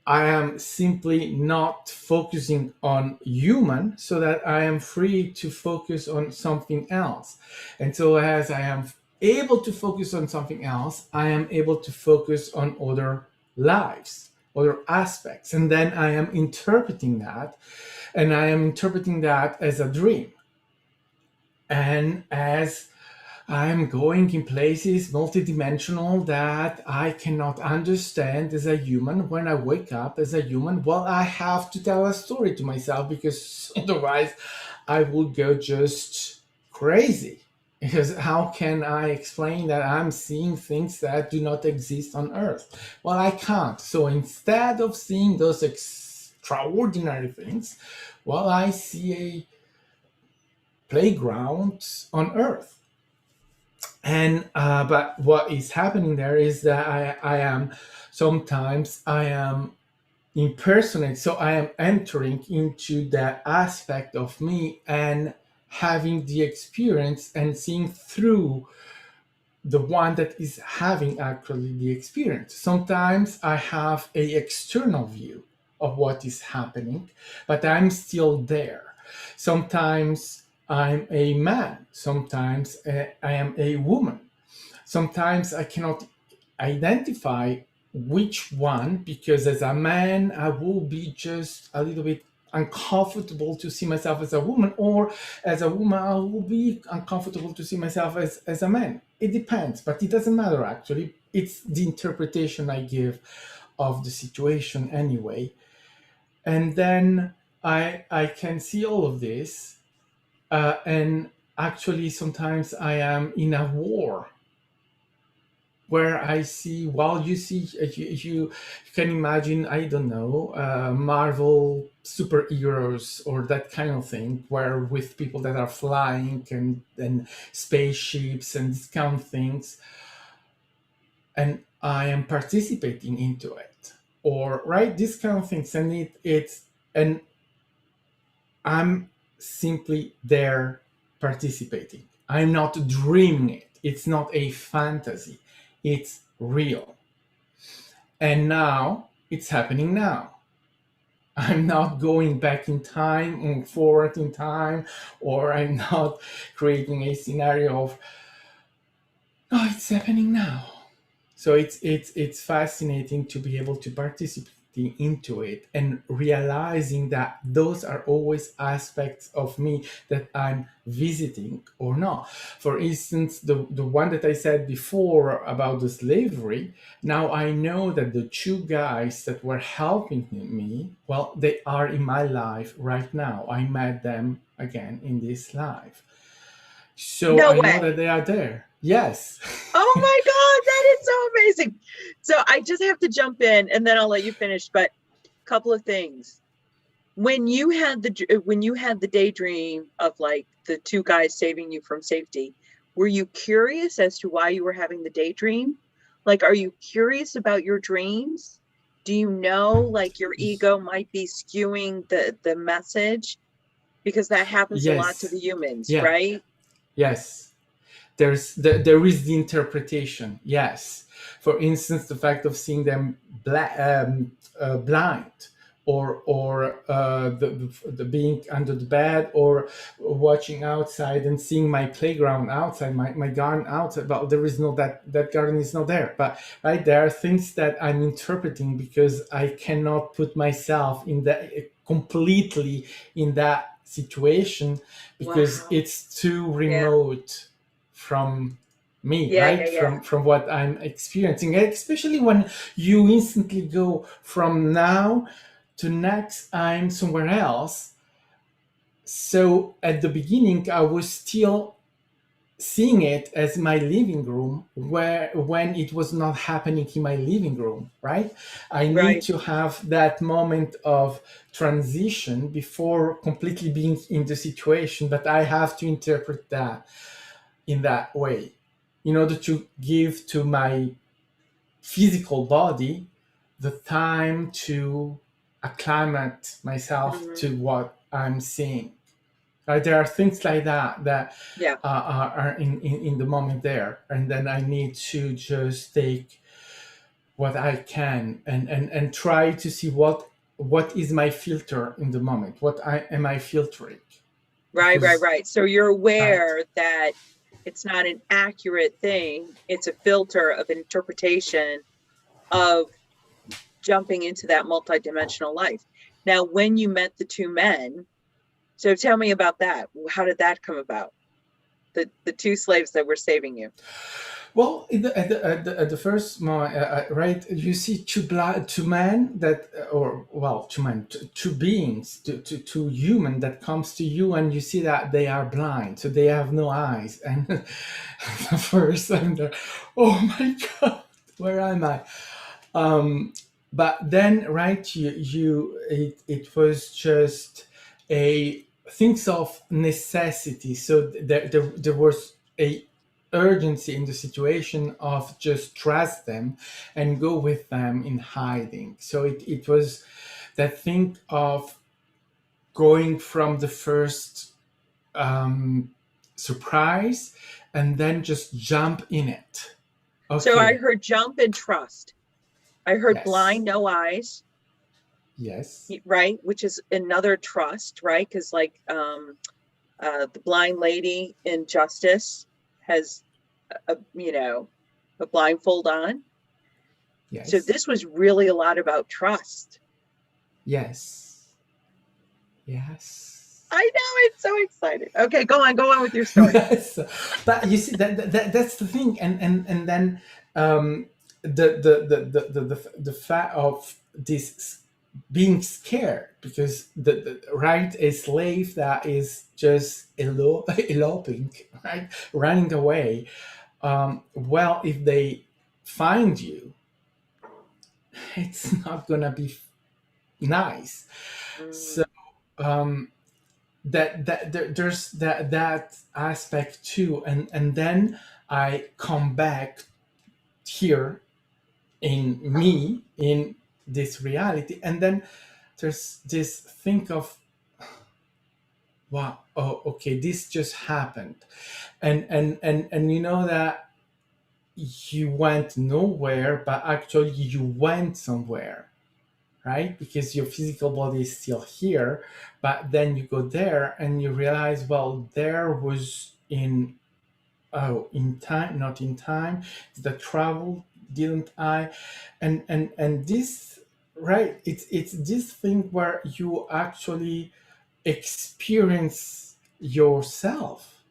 I am simply not focusing on human, so that I am free to focus on something else. And so as I am able to focus on something else, I am able to focus on other lives, other aspects. And then I am interpreting that, and I am interpreting that as a dream. And as I'm going in places multidimensional that I cannot understand as a human, when I wake up as a human, well, I have to tell a story to myself, because otherwise I would go just crazy. Because how can I explain that I'm seeing things that do not exist on Earth? Well, I can't. So instead of seeing those extraordinary things, well, I see a playground on Earth. And but what is happening there is that I am impersonate. So I am entering into that aspect of me and having the experience and seeing through the one that is having actually the experience. Sometimes I have a external view of what is happening, but I'm still there. Sometimes I'm a man. Sometimes I am a woman. Sometimes I cannot identify which one, because as a man, I will be just a little bit uncomfortable to see myself as a woman, or as a woman, I will be uncomfortable to see myself as a man. It depends, but it doesn't matter actually. It's the interpretation I give of the situation anyway. And then I can see all of this, and actually sometimes I am in a war where I see, well, you see, you can imagine, I don't know, Marvel superheroes or that kind of thing, where with people that are flying and spaceships and these kind of things, and I am participating into it, or right, these kind of things, and and I'm simply there participating. I'm not dreaming it. It's not a fantasy. It's real. And now it's happening now. I'm not going back in time or forward in time, or I'm not creating a scenario of, no, it's happening now. So it's fascinating to be able to into it and realizing that those are always aspects of me that I'm visiting or not. For instance, the one that I said before about the slavery, now I know that the two guys that were helping me, well, they are in my life right now. I met them again in this life. So No I know way. that they are there. Yes. Oh my God, that is so amazing. So I just have to jump in and then I'll let you finish. But a couple of things. When you had the daydream of like the two guys saving you from safety, were you curious as to why you were having the daydream? Like, are you curious about your dreams? Do you know like your ego might be skewing the message? Because that happens a lot to Yes. the humans, Yeah. right? Yes. There is the interpretation. Yes. For instance, the fact of seeing them blind, or the being under the bed, or watching outside and seeing my playground outside, my garden outside. Well, there is no that garden is not there. But right, there are things that I'm interpreting because I cannot put myself in that completely in that situation because Wow. it's too remote from me, Yeah, right? yeah, yeah. From what I'm experiencing, especially when you instantly go from now to next, I'm somewhere else. So at the beginning I was still seeing it as my living room, where when it was not happening in my living room, right? I need Right. to have that moment of transition before completely being in the situation, but I have to interpret that in that way in order to give to my physical body the time to acclimate myself Mhm. to what I'm seeing. Right? There are things like that Yeah. are in the moment there, and then I need to just take what I can and try to see what is my filter in the moment. What am I filtering? Right, Because, right. So you're right. aware that it's not an accurate thing. It's a filter of interpretation of jumping into that multidimensional life. Now, when you met the two men, so tell me about that. How did that come about? The two slaves that were saving you. Well, at the first moment, right, you see two men that, or well, two beings, two human that comes to you, and you see that they are blind, so they have no eyes. And the first I'm there, oh my God, where am I? But then, right, it was just a things of necessity. So there was a urgency in the situation of just trust them and go with them in hiding. So it was that thing of going from the first surprise and then just jump in it. So I Okay. heard jump and trust. I heard Yes. blind, no eyes, Yes. right? Which is another trust, right? Because like the blind lady in Justice has a blindfold on. So Yes. this was really a lot about trust. Yes. Yes. I know, it's so exciting. Okay, go on with your story. Yes. But you see that's the thing, and then the fact of this being scared because the right, a slave that is just eloping, right, running away. Well, if they find you, it's not gonna be nice. So there's that aspect too, and then I come back here in me in this reality, and then there's this thing of, wow, oh, okay, this just happened, and you know that you went nowhere, but actually you went somewhere, right? Because your physical body is still here, but then you go there and you realize, well, there was in time, not in time. Did I travel? Didn't I? And this right, it's this thing where you actually experience yourself.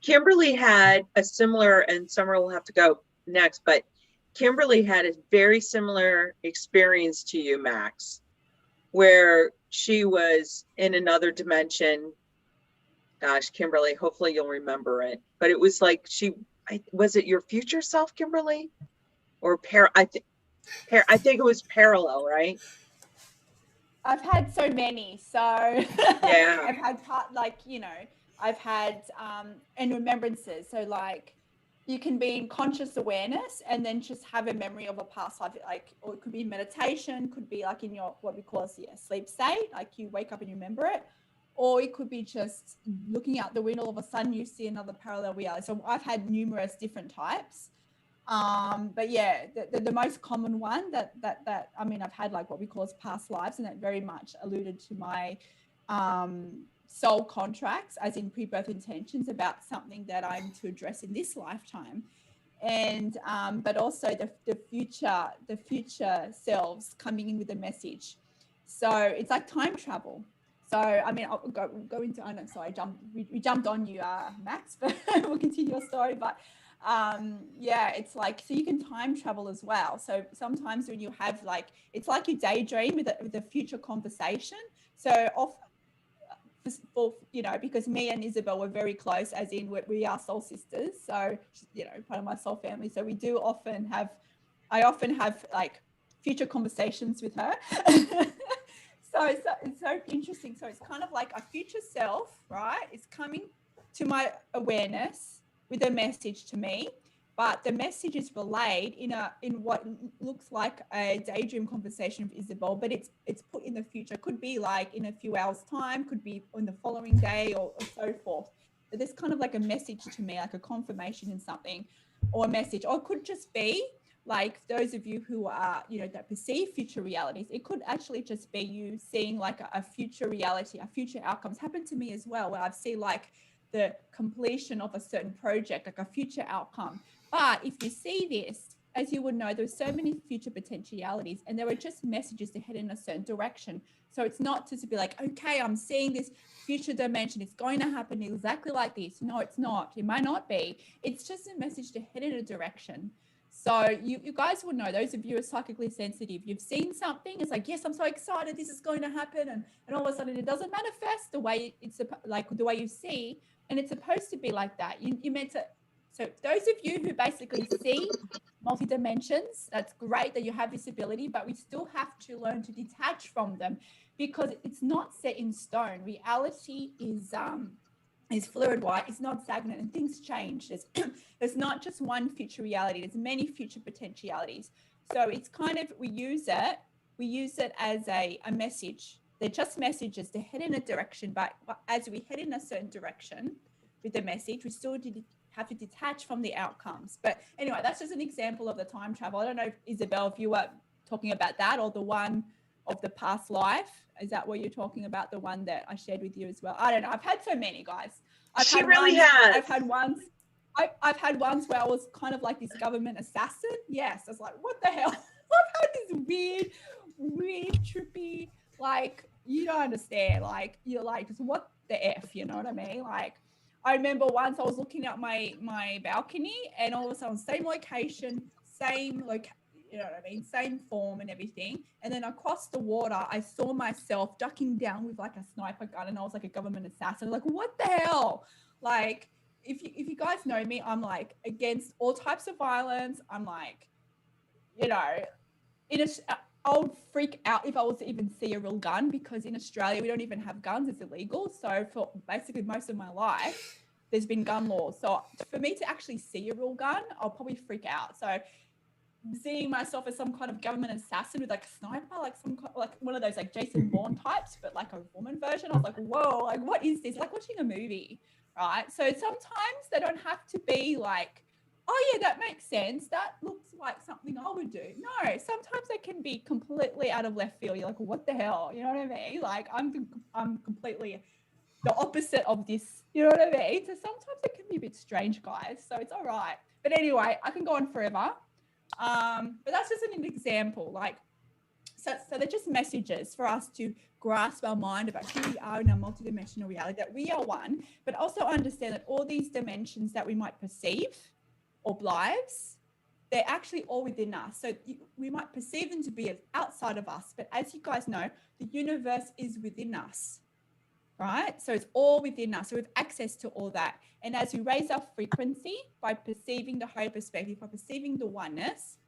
Kimberly had a similar, and Summer will have to go next, but Kimberly had a very similar experience to you, Max, where she was in another dimension. Gosh, Kimberly, hopefully you'll remember it. But it was like was it your future self, Kimberly? Or I think it was parallel, right? I've had so many. So Yeah. I've had I've had and remembrances. So like you can be in conscious awareness and then just have a memory of a past life, like, or it could be meditation, could be like in your what we call a sleep state, like you wake up and you remember it, or it could be just looking out the window, all of a sudden you see another parallel reality. So I've had numerous different types. But yeah, the most common one that I mean, I've had like what we call as past lives, and that very much alluded to my soul contracts, as in pre-birth intentions about something that I'm to address in this lifetime. And but also the future selves coming in with a message. So it's like time travel. So I mean, I'll go into. I know, sorry, we jumped on you, Max, but we'll continue your story. But yeah, it's like, so you can time travel as well. So sometimes when you have like, it's like you daydream with a future conversation. So for, you know, because me and Isabelle were very close, as in we are soul sisters. So, you know, part of my soul family. So we do I often have like future conversations with her. So it's so interesting. So it's kind of like a future self, right? It's coming to my awareness with a message to me, but the message is relayed in what looks like a daydream conversation with Isabelle, but it's put in the future. Could be like in a few hours time, could be on the following day, or so forth. But there's kind of like a message to me, like a confirmation in something, or a message, or it could just be like those of you who are, you know, that perceive future realities. It could actually just be you seeing like a future reality, a future outcomes. Happened to me as well, where I've seen like the completion of a certain project, like a future outcome. But if you see this, as you would know, there's so many future potentialities, and there are just messages to head in a certain direction. So it's not to be like, okay, I'm seeing this future dimension, it's going to happen exactly like this. No, it's not. It might not be. It's just a message to head in a direction. So you guys will know, those of you who are psychically sensitive, you've seen something, it's like, yes, I'm so excited, this is going to happen, and all of a sudden it doesn't manifest the way it's like the way you see, and it's supposed to be like that. You meant to. So those of you who basically see multi-dimensions, that's great that you have this ability, but we still have to learn to detach from them, because it's not set in stone. Reality is fluid, right? It's not stagnant, and things change. There's not just one future reality, there's many future potentialities. So it's kind of, we use it as a message. They're just messages to head in a direction, but as we head in a certain direction with the message, we still have to detach from the outcomes. But anyway, that's just an example of the time travel. I don't know, Isabelle, if you were talking about that, or the one of the past life. Is that what you're talking about? The one that I shared with you as well? I don't know. I've had so many, guys. I've had ones where I was kind of like this government assassin. Yes. I was like, what the hell? I've had this weird, trippy, like, you don't understand. Like, you're like, just what the F, you know what I mean? Like, I remember once I was looking at my balcony, and all of a sudden, same location, you know what I mean, same form and everything. And then across the water, I saw myself ducking down with like a sniper gun, and I was like a government assassin. Like, what the hell? Like, if you guys know me, I'm like against all types of violence. I'm like, you know, I would freak out if I was to even see a real gun, because in Australia, we don't even have guns. It's illegal. So for basically most of my life, there's been gun laws. So for me to actually see a real gun, I'll probably freak out. So seeing myself as some kind of government assassin with like a sniper, like one of those like Jason Bourne types, but like a woman version, I was like, whoa, like what is this? Like watching a movie, right? So sometimes they don't have to be like, oh yeah, that makes sense, that looks like something I would do. No, sometimes they can be completely out of left field. You're like, what the hell? You know what I mean? Like I'm completely the opposite of this, you know what I mean? So sometimes it can be a bit strange, guys. So it's all right. But anyway, I can go on forever. But that's just an example. Like, So they're just messages for us to grasp our mind about who we are in our multidimensional reality, that we are one, but also understand that all these dimensions that we might perceive or lives, they're actually all within us. So we might perceive them to be outside of us, but as you guys know, the universe is within us, right? So it's all within us. So we have access to all that. And as we raise our frequency by perceiving the higher perspective, by perceiving the oneness,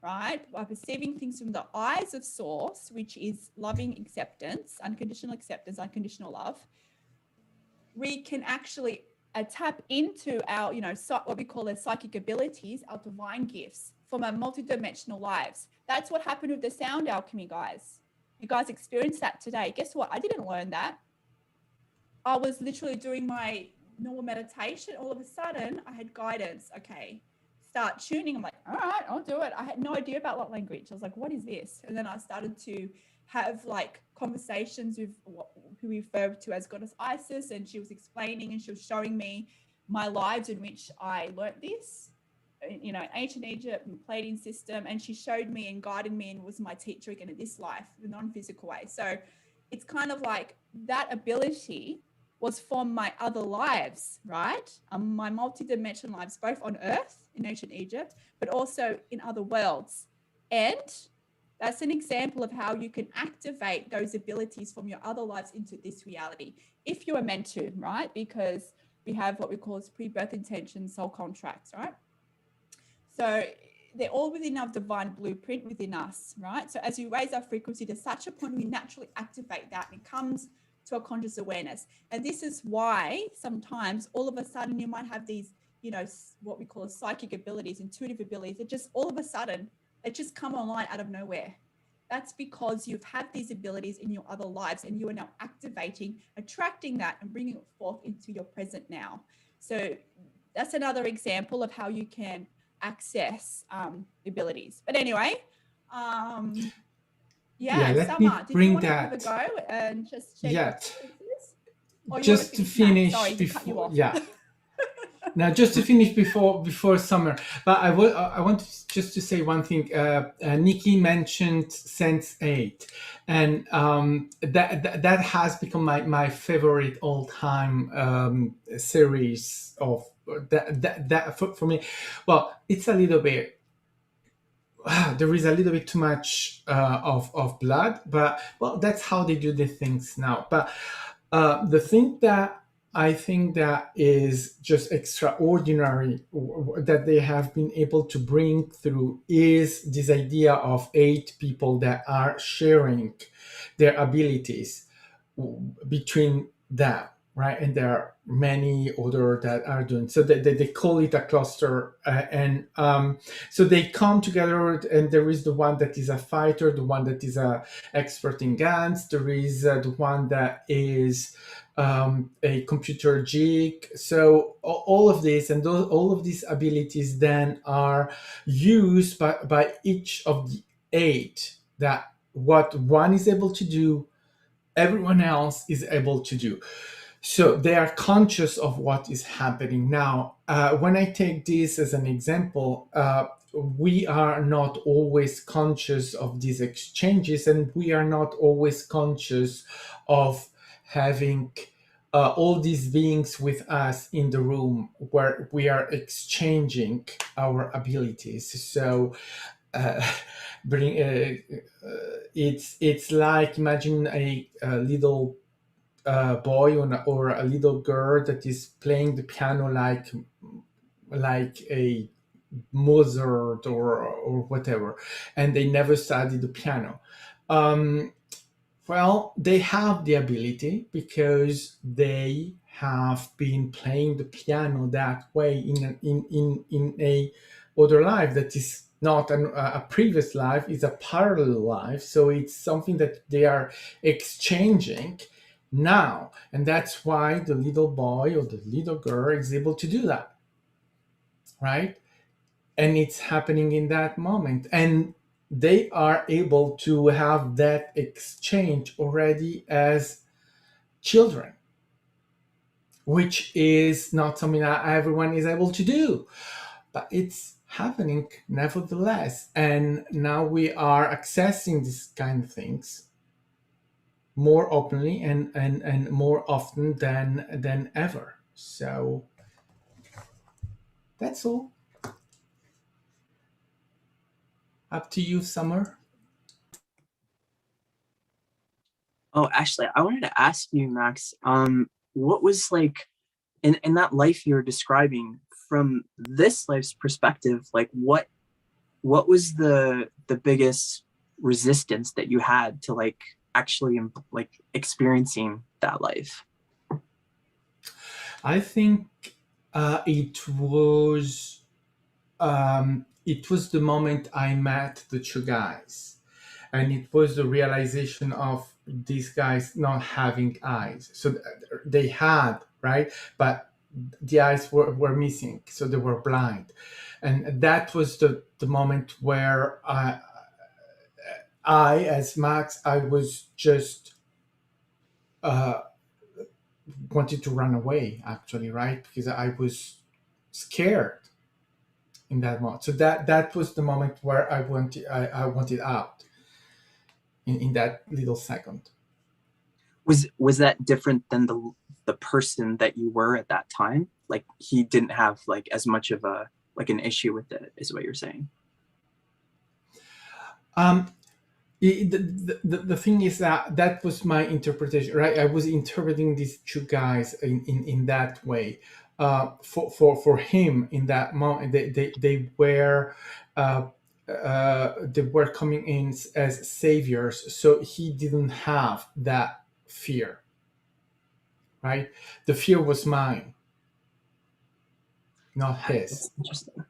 right? By perceiving things from the eyes of source, which is loving acceptance, unconditional love, we can actually tap into our, what we call as psychic abilities, our divine gifts from our multidimensional lives. That's what happened with the sound alchemy, guys. You guys experienced that today. Guess what? I didn't learn that. I was literally doing my normal meditation. All of a sudden, I had guidance. Okay, start tuning. I'm like, all right, I'll do it. I had no idea about what language. I was like, what is this? And then I started to have like conversations with who we refer to as Goddess Isis, and she was explaining and she was showing me my lives in which I learnt this, ancient Egypt and Pleiadian system, and she showed me and guided me and was my teacher again in this life, the non-physical way. So it's kind of like that ability was from my other lives, right? My multi-dimensional lives, both on Earth in ancient Egypt, but also in other worlds. And that's an example of how you can activate those abilities from your other lives into this reality, if you are meant to, right? Because we have what we call as pre-birth intentions, soul contracts, right? So they're all within our divine blueprint within us, right? So as we raise our frequency to such a point, we naturally activate that, and it comes to a conscious awareness. And this is why sometimes all of a sudden you might have these, what we call as psychic abilities, intuitive abilities, that just all of a sudden, they just come online out of nowhere. That's because you've had these abilities in your other lives, and you are now activating, attracting that, and bringing it forth into your present now. So that's another example of how you can access abilities. But anyway, let Summer, me did bring you want that. to have a go and just share your experiences? Or you Just want to finish finish now? Sorry to cut you before, off. Now, just to finish before summer, but I want just to say one thing. Nikki mentioned Sense 8, and that has become my favorite all-time series of that for me. Well, it's a little bit. There is a little bit too much of blood, but well, that's how they do the things now. But the thing that I think that is just extraordinary that they have been able to bring through is this idea of 8 people that are sharing their abilities between them, right? And there are many other that are doing, so they call it a cluster, and so they come together, and there is the one that is a fighter, the one that is a expert in guns, there is the one that is a computer geek. So all of this and all of these abilities then are used by each of the 8, that what one is able to do, everyone else is able to do. So they are conscious of what is happening. Now, when I take this as an example, we are not always conscious of these exchanges, and we are not always conscious of having all these beings with us in the room where we are exchanging our abilities. So it's like, imagine a little boy or a little girl that is playing the piano like a Mozart or whatever, and they never studied the piano. Well, they have the ability because they have been playing the piano that way in a other life that is not a previous life, is a parallel life. So it's something that they are exchanging now, and that's why the little boy or the little girl is able to do that, right? And it's happening in that moment, and they are able to have that exchange already as children, which is not something that everyone is able to do, but it's happening nevertheless. And now we are accessing these kind of things more openly and more often than ever. So that's all. Up to you, Summer. Oh, actually, I wanted to ask you, Max, what was like in that life you're describing, from this life's perspective, like what was the biggest resistance that you had to like actually like experiencing that life? I think it was the moment I met the two guys, and it was the realization of these guys not having eyes. So they had, right, but the eyes were missing, so they were blind, and that was the moment where I, as Max, I was just wanted to run away, actually, right? Because I was scared in that moment. So that was the moment where I wanted out in that little second. Was that different than the person that you were at that time? Like he didn't have like as much of a like an issue with it, is what you're saying? The thing is that was my interpretation, right? I was interpreting these two guys in that way. For him in that moment, they were coming in as saviors, so he didn't have that fear, right? The fear was mine, not his. That's interesting.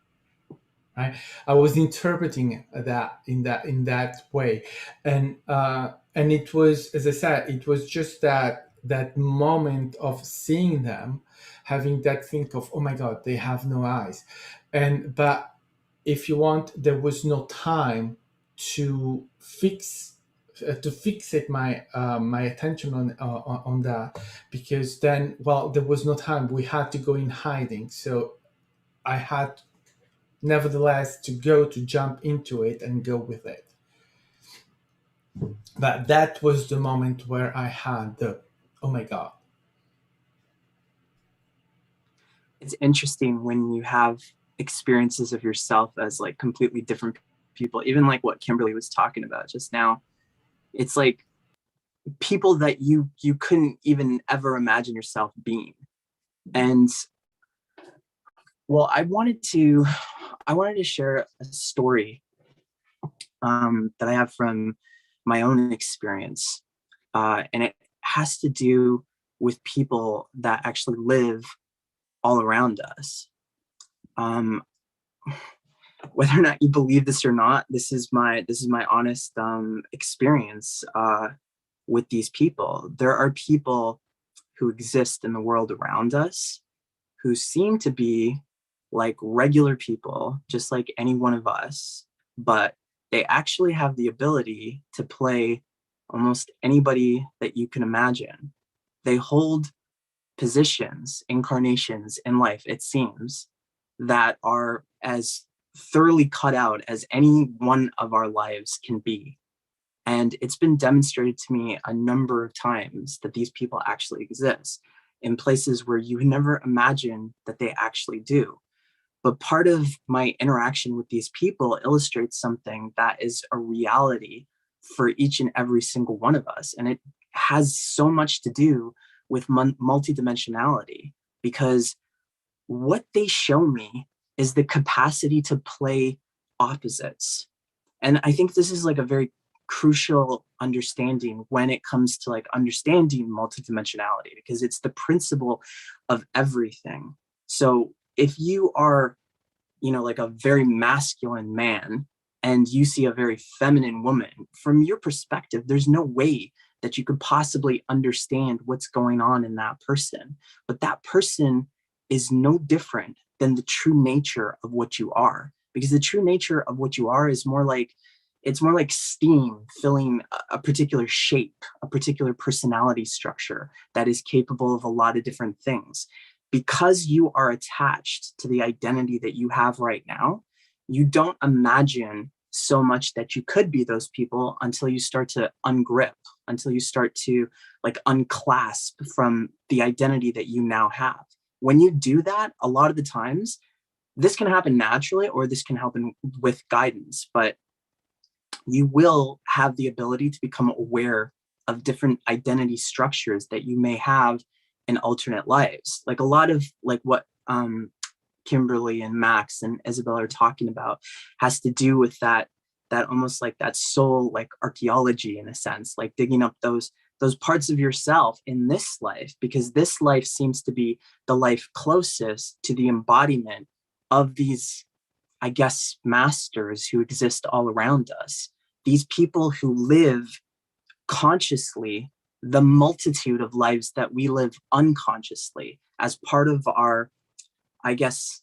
Right? I was interpreting that in that way, and it was, as I said, it was just that moment of seeing them, having that think of, oh my God, they have no eyes, but if you want, there was no time to fixate my attention on that, because then, well, there was no time. We had to go in hiding, so I had nevertheless to jump into it and go with it. But that was the moment where I had the, oh my God. It's interesting when you have experiences of yourself as like completely different people, even like what Kimberly was talking about just now. It's like people that you couldn't even ever imagine yourself being. And well, I wanted to share a story that I have from my own experience, and it has to do with people that actually live all around us. Whether or not you believe this or not, this is my honest experience with these people. There are people who exist in the world around us who seem to be like regular people, just like any one of us, but they actually have the ability to play almost anybody that you can imagine. They hold positions, incarnations in life, it seems, that are as thoroughly cut out as any one of our lives can be. And it's been demonstrated to me a number of times that these people actually exist in places where you never imagine that they actually do. But part of my interaction with these people illustrates something that is a reality for each and every single one of us. And it has so much to do with multidimensionality, because what they show me is the capacity to play opposites. And I think this is like a very crucial understanding when it comes to like understanding multidimensionality, because it's the principle of everything. So if you are, you know, like a very masculine man and you see a very feminine woman, from your perspective, there's no way that you could possibly understand what's going on in that person. But that person is no different than the true nature of what you are, because the true nature of what you are is more like, it's more like steam filling a particular shape, a particular personality structure that is capable of a lot of different things. Because you are attached to the identity that you have right now, you don't imagine so much that you could be those people until you start to ungrip, until you start to like unclasp from the identity that you now have. When you do that, a lot of the times, this can happen naturally or this can happen with guidance, but you will have the ability to become aware of different identity structures that you may have in alternate lives. Like a lot of like what Kimberly and Max and Isabelle are talking about has to do with that almost like that soul, like archaeology in a sense, like digging up those parts of yourself in this life, because this life seems to be the life closest to the embodiment of these, I guess, masters who exist all around us. These people who live consciously the multitude of lives that we live unconsciously as part of our, I guess,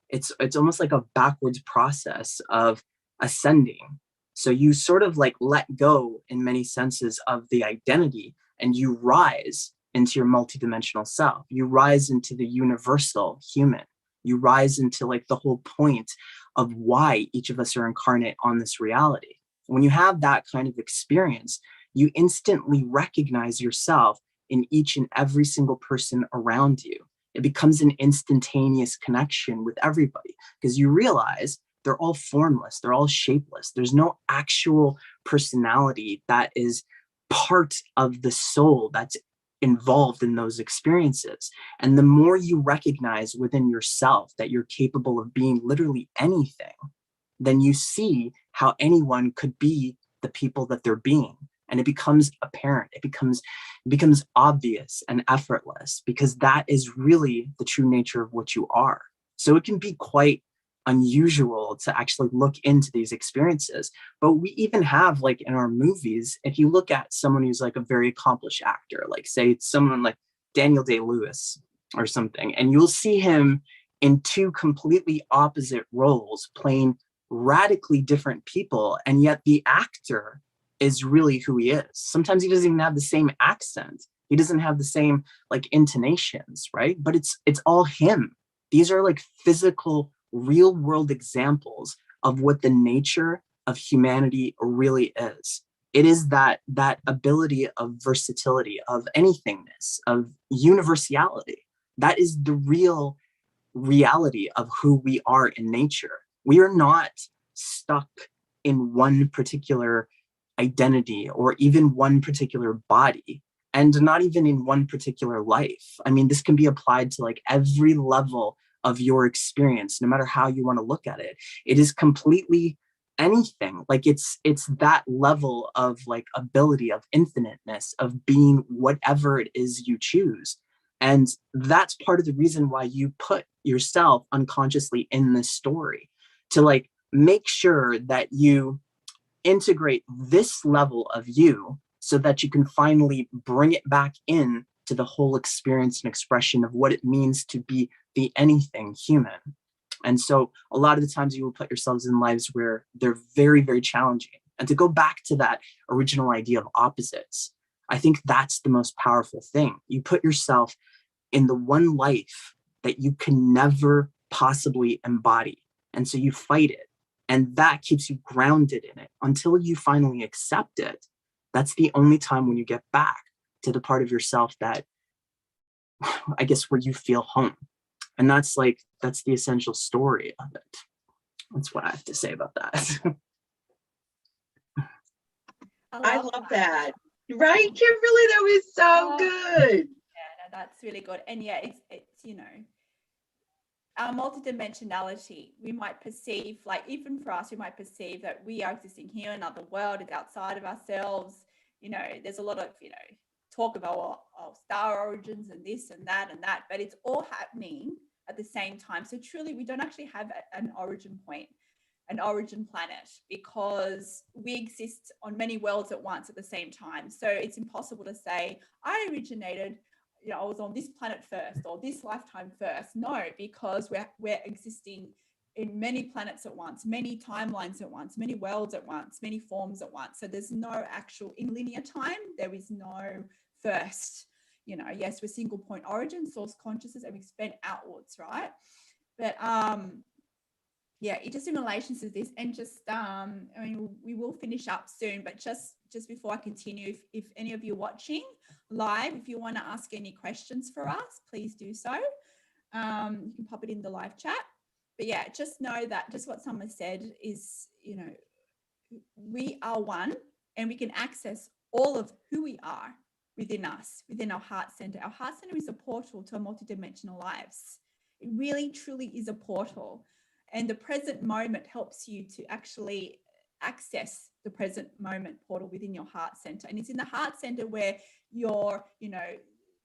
it's almost like a backwards process of ascending. So you sort of like let go in many senses of the identity and you rise into your multidimensional self. You rise into the universal human. You rise into like the whole point of why each of us are incarnate on this reality. When you have that kind of experience, you instantly recognize yourself in each and every single person around you. It becomes an instantaneous connection with everybody because you realize they're all formless, they're all shapeless. There's no actual personality that is part of the soul that's involved in those experiences. And the more you recognize within yourself that you're capable of being literally anything, then you see how anyone could be the people that they're being. And it becomes apparent, it becomes obvious and effortless, because that is really the true nature of what you are. So it can be quite unusual to actually look into these experiences. But we even have, like in our movies, if you look at someone who's like a very accomplished actor, like say it's someone like Daniel Day-Lewis or something, and you'll see him in two completely opposite roles playing radically different people, and yet the actor is really who he is. Sometimes he doesn't even have the same accent. He doesn't have the same like intonations, right? But it's all him. These are like physical, real world examples of what the nature of humanity really is. It is that ability of versatility, of anythingness, of universality. That is the real reality of who we are in nature. We are not stuck in one particular identity or even one particular body, and not even in one particular life. I mean, this can be applied to like every level of your experience, no matter how you want to look at it. It is completely anything. Like it's that level of like ability, of infiniteness, of being whatever it is you choose. And that's part of the reason why you put yourself unconsciously in this story, to like make sure that you integrate this level of you so that you can finally bring it back in to the whole experience and expression of what it means to be the anything human. And so a lot of the times you will put yourselves in lives where they're very, very challenging. And to go back to that original idea of opposites, I think that's the most powerful thing. You put yourself in the one life that you can never possibly embody. And so you fight it. And that keeps you grounded in it until you finally accept it. That's the only time when you get back to the part of yourself that, I guess, where you feel home. And that's the essential story of it. That's what I have to say about that. I love that. Right, Kimberly? That was so good. Yeah, no, that's really good. And yeah, it's you know, our multidimensionality, we might perceive, like even for us, we might perceive that we are existing here, another world is outside of ourselves. You know, there's a lot of, you know, talk about star origins and this and that, but it's all happening at the same time. So truly, we don't actually have an origin point, an origin planet, because we exist on many worlds at once at the same time. So it's impossible to say, I originated, you know, I was on this planet first or this lifetime first. No, because we're existing in many planets at once, many timelines at once, many worlds at once, many forms at once. So there's no actual, in linear time, there is no first. You know, yes, we're single point origin, source consciousness, and we expand outwards, right? But yeah, it just in relation to this, and just I mean, we will finish up soon, but just before I continue, if any of you watching live, if you want to ask any questions for us, please do so. You can pop it in the live chat. But yeah, just know that just what Summer said is, you know, we are one, and we can access all of who we are within us, within our heart center. Our heart center is a portal to our multidimensional lives. It really, truly is a portal. And the present moment helps you to actually access the present moment portal within your heart center. And it's in the heart center where your, you know,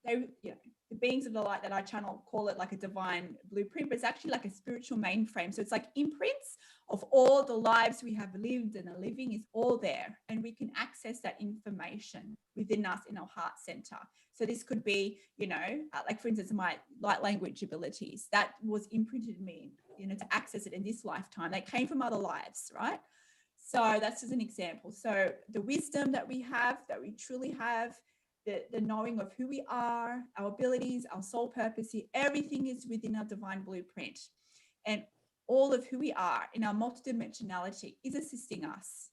the beings of the light that I channel call it like a divine blueprint, but it's actually like a spiritual mainframe. So it's like imprints of all the lives we have lived and are living is all there. And we can access that information within us in our heart center. So this could be, you know, like for instance, my light language abilities that was imprinted in me, you know, to access it in this lifetime. They came from other lives, right? So that's just an example. So the wisdom that we have, that we truly have, the knowing of who we are, our abilities, our soul purpose, everything is within our divine blueprint. And all of who we are in our multidimensionality is assisting us.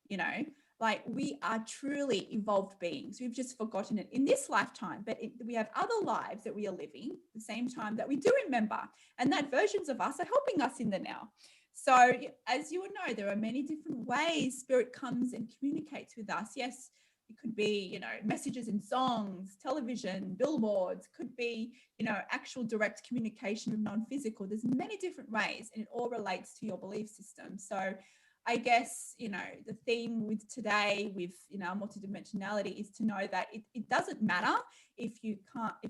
You know, like we are truly evolved beings. We've just forgotten it in this lifetime, but we have other lives that we are living at the same time that we do remember. And that versions of us are helping us in the now. So as you would know, there are many different ways spirit comes and communicates with us. Yes, it could be, you know, messages in songs, television, billboards, could be, you know, actual direct communication of non-physical. There's many different ways, and it all relates to your belief system. So I guess, you know, the theme with today with, you know, multidimensionality is to know that it doesn't matter if you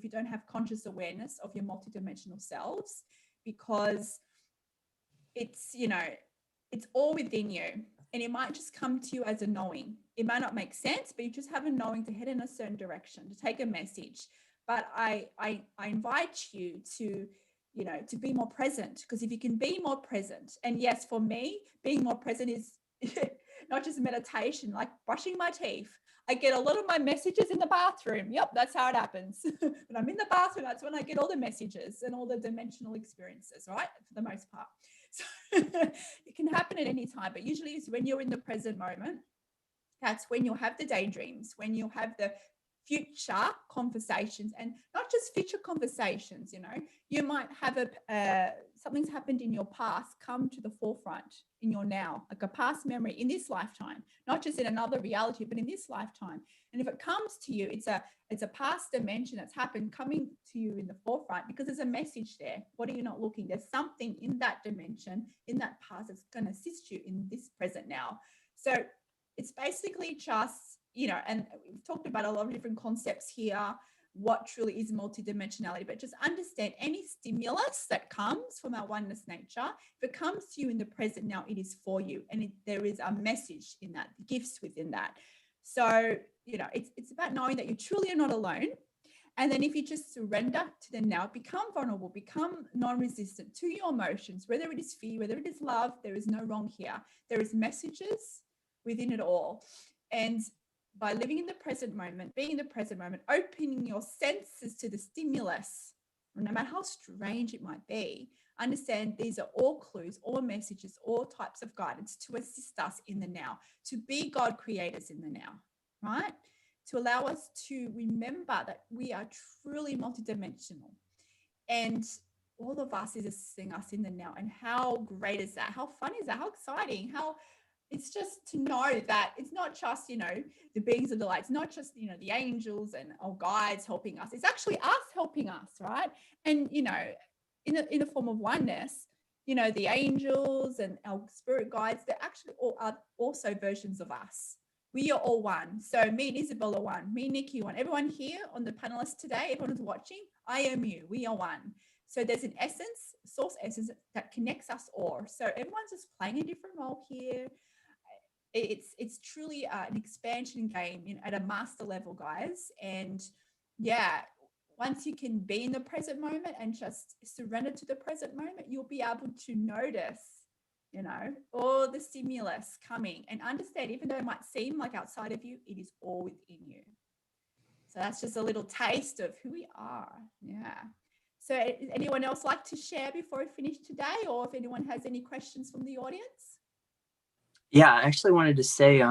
don't have conscious awareness of your multidimensional selves, because it's, you know, it's all within you. And it might just come to you as a knowing. It might not make sense, but you just have a knowing to head in a certain direction, to take a message. But I invite you to, you know, to be more present, because if you can be more present, and yes, for me, being more present is not just meditation, like brushing my teeth. I get a lot of my messages in the bathroom. Yep, that's how it happens. When I'm in the bathroom, that's when I get all the messages and all the dimensional experiences, right? For the most part. So it can happen at any time, but usually it's when you're in the present moment. That's when you'll have the daydreams, when you'll have the future conversations, and not just future conversations. You know, you might have something's happened in your past come to the forefront in your now, like a past memory in this lifetime, not just in another reality, but in this lifetime. And if it comes to you, it's a past dimension that's happened coming to you in the forefront, because there's a message there. What are you not looking? There's something in that dimension, in that past, that's going to assist you in this present now. So it's basically just, you know, and we've talked about a lot of different concepts here, what truly is multidimensionality, but just understand any stimulus that comes from our oneness nature, if it comes to you in the present now, it is for you. And there is a message in that, gifts within that. So, you know, it's about knowing that you truly are not alone. And then if you just surrender to the now, become vulnerable, become non-resistant to your emotions, whether it is fear, whether it is love, there is no wrong here. There is messages within it all. And by living in the present moment, being in the present moment, opening your senses to the stimulus, no matter how strange it might be, understand these are all clues, all messages, all types of guidance to assist us in the now, to be God creators in the now, right? To allow us to remember that we are truly multidimensional, and all of us is assisting us in the now. And how great is that? How fun is that? How exciting? How it's just to know that it's not just, you know, the beings of the light. It's not just, you know, the angels and our guides helping us. It's actually us helping us, right? And, you know, in a form of oneness, you know, the angels and our spirit guides, they're actually all are also versions of us. We are all one. So me and Isabelle are one. Me and Nikki one. Everyone here on the panelists today, everyone who's watching, I am you. We are one. So there's an essence, source essence that connects us all. So everyone's just playing a different role here. It's truly an expansion game, you know, at a master level, guys. And yeah, once you can be in the present moment and just surrender to the present moment, you'll be able to notice, you know, all the stimulus coming, and understand, even though it might seem like outside of you, it is all within you. So that's just a little taste of who we are. Yeah. So anyone else like to share before we finish today, or if anyone has any questions from the audience? Yeah, I actually wanted to say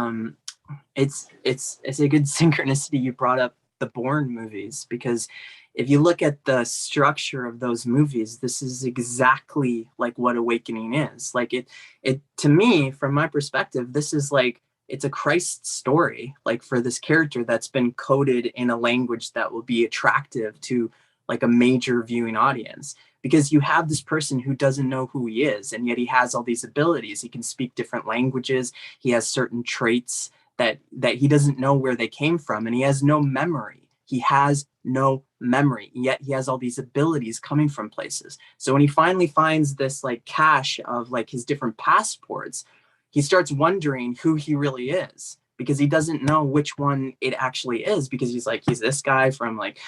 it's a good synchronicity you brought up the Bourne movies, because if you look at the structure of those movies, this is exactly like what awakening is. Like it to me, from my perspective, this is like, it's a Christ story, like for this character that's been coded in a language that will be attractive to like a major viewing audience, because you have this person who doesn't know who he is, and yet he has all these abilities. He can speak different languages. He has certain traits that he doesn't know where they came from, and he has no memory. He has no memory, yet he has all these abilities coming from places. So when he finally finds this like cache of like his different passports, he starts wondering who he really is, because he doesn't know which one it actually is, because he's like, he's this guy from like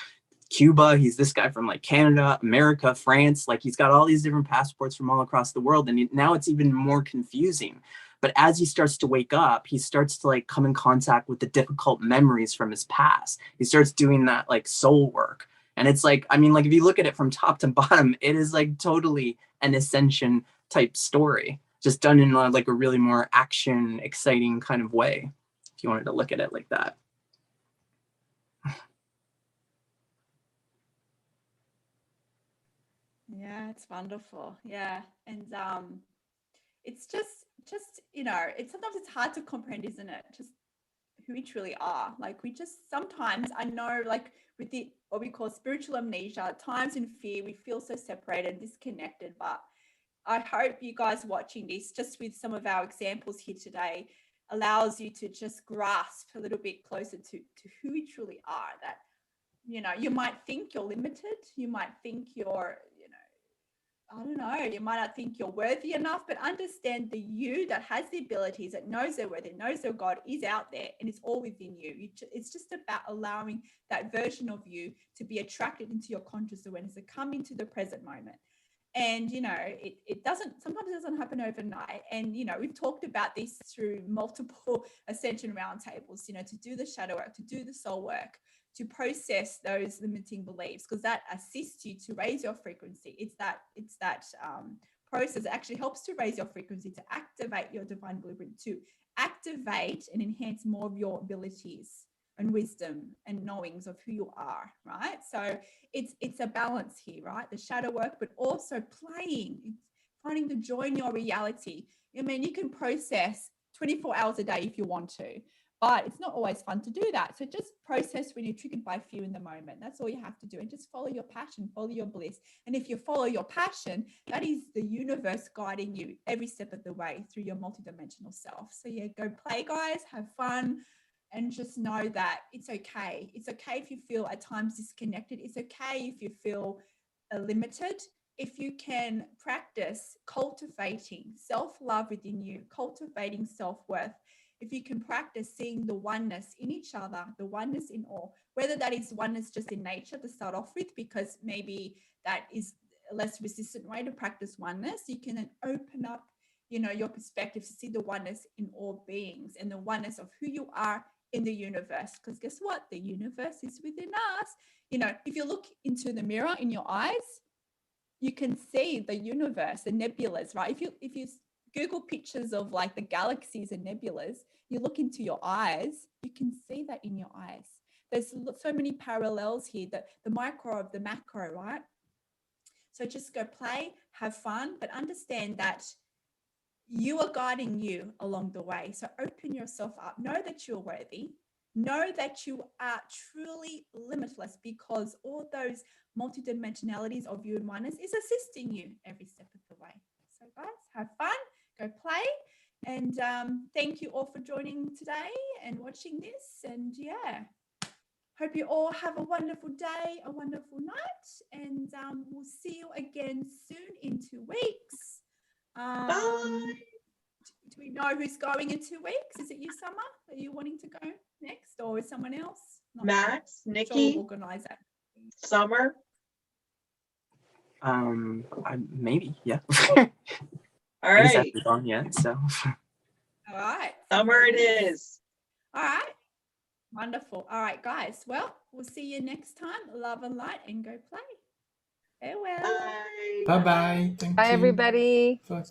Cuba, he's this guy from like Canada, America, France, like he's got all these different passports from all across the world, and now it's even more confusing. But as he starts to wake up, he starts to like come in contact with the difficult memories from his past. He starts doing that like soul work, and it's like, I mean, like if you look at it from top to bottom, it is like totally an Ascension type story, just done in like a really more action, exciting kind of way, if you wanted to look at it like that. Yeah, it's wonderful. Yeah. And it's just you know, it's sometimes it's hard to comprehend, isn't it? Just who we truly are. Like we just sometimes, I know, like with the what we call spiritual amnesia, at times in fear, we feel so separated, disconnected. But I hope you guys watching this, just with some of our examples here today, allows you to just grasp a little bit closer to who we truly are. That, you know, you might think you're limited, you might think you're, you know, I don't know, you might not think you're worthy enough, but understand the you that has the abilities, that knows their worth, that knows their God is out there, and it's all within you. It's just about allowing that version of you to be attracted into your conscious awareness, to come into the present moment. And, you know, it doesn't, sometimes it doesn't happen overnight. And, you know, we've talked about this through multiple Ascension Roundtables, you know, to do the shadow work, to do the soul work, to process those limiting beliefs, because that assists you to raise your frequency. It's that process that actually helps to raise your frequency, to activate your divine blueprint, to activate and enhance more of your abilities and wisdom and knowings of who you are, right? So it's a balance here, right? The shadow work, but also playing, finding the joy in your reality. I mean, you can process 24 hours a day if you want to, but it's not always fun to do that. So just process when you're triggered by fear in the moment. That's all you have to do. And just follow your passion, follow your bliss. And if you follow your passion, that is the universe guiding you every step of the way through your multidimensional self. So yeah, go play, guys, have fun, and just know that it's okay. It's okay if you feel at times disconnected. It's okay if you feel limited. If you can practice cultivating self-love within you, cultivating self-worth, if you can practice seeing the oneness in each other, the oneness in all, whether that is oneness just in nature to start off with, because maybe that is a less resistant way to practice oneness, you can then open up, you know, your perspective to see the oneness in all beings and the oneness of who you are in the universe. Because guess what? The universe is within us. You know, if you look into the mirror in your eyes, you can see the universe, the nebulas, right? If you Google pictures of like the galaxies and nebulas, you look into your eyes, you can see that in your eyes. There's so many parallels here, that the micro of the macro, right? So just go play, have fun, but understand that you are guiding you along the way. So open yourself up. Know that you're worthy. Know that you are truly limitless, because all those multidimensionalities of you and oneness is assisting you every step of the way. So guys, have fun, go play. And thank you all for joining today and watching this. And yeah, hope you all have a wonderful day, a wonderful night. And we'll see you again soon in 2 weeks. Bye. Do we know who's going in 2 weeks? Is it you, Summer? Are you wanting to go next, or is someone else? Not Max, sure. Nikki, We'll organize that. Summer. Maybe, yeah. All I guess I right. haven't gone yet, so. All right. Summer it is. All right. Wonderful. All right, guys. Well, we'll see you next time. Love and light, and go play. Farewell. Bye. Bye bye. Thank Bye, you everybody. for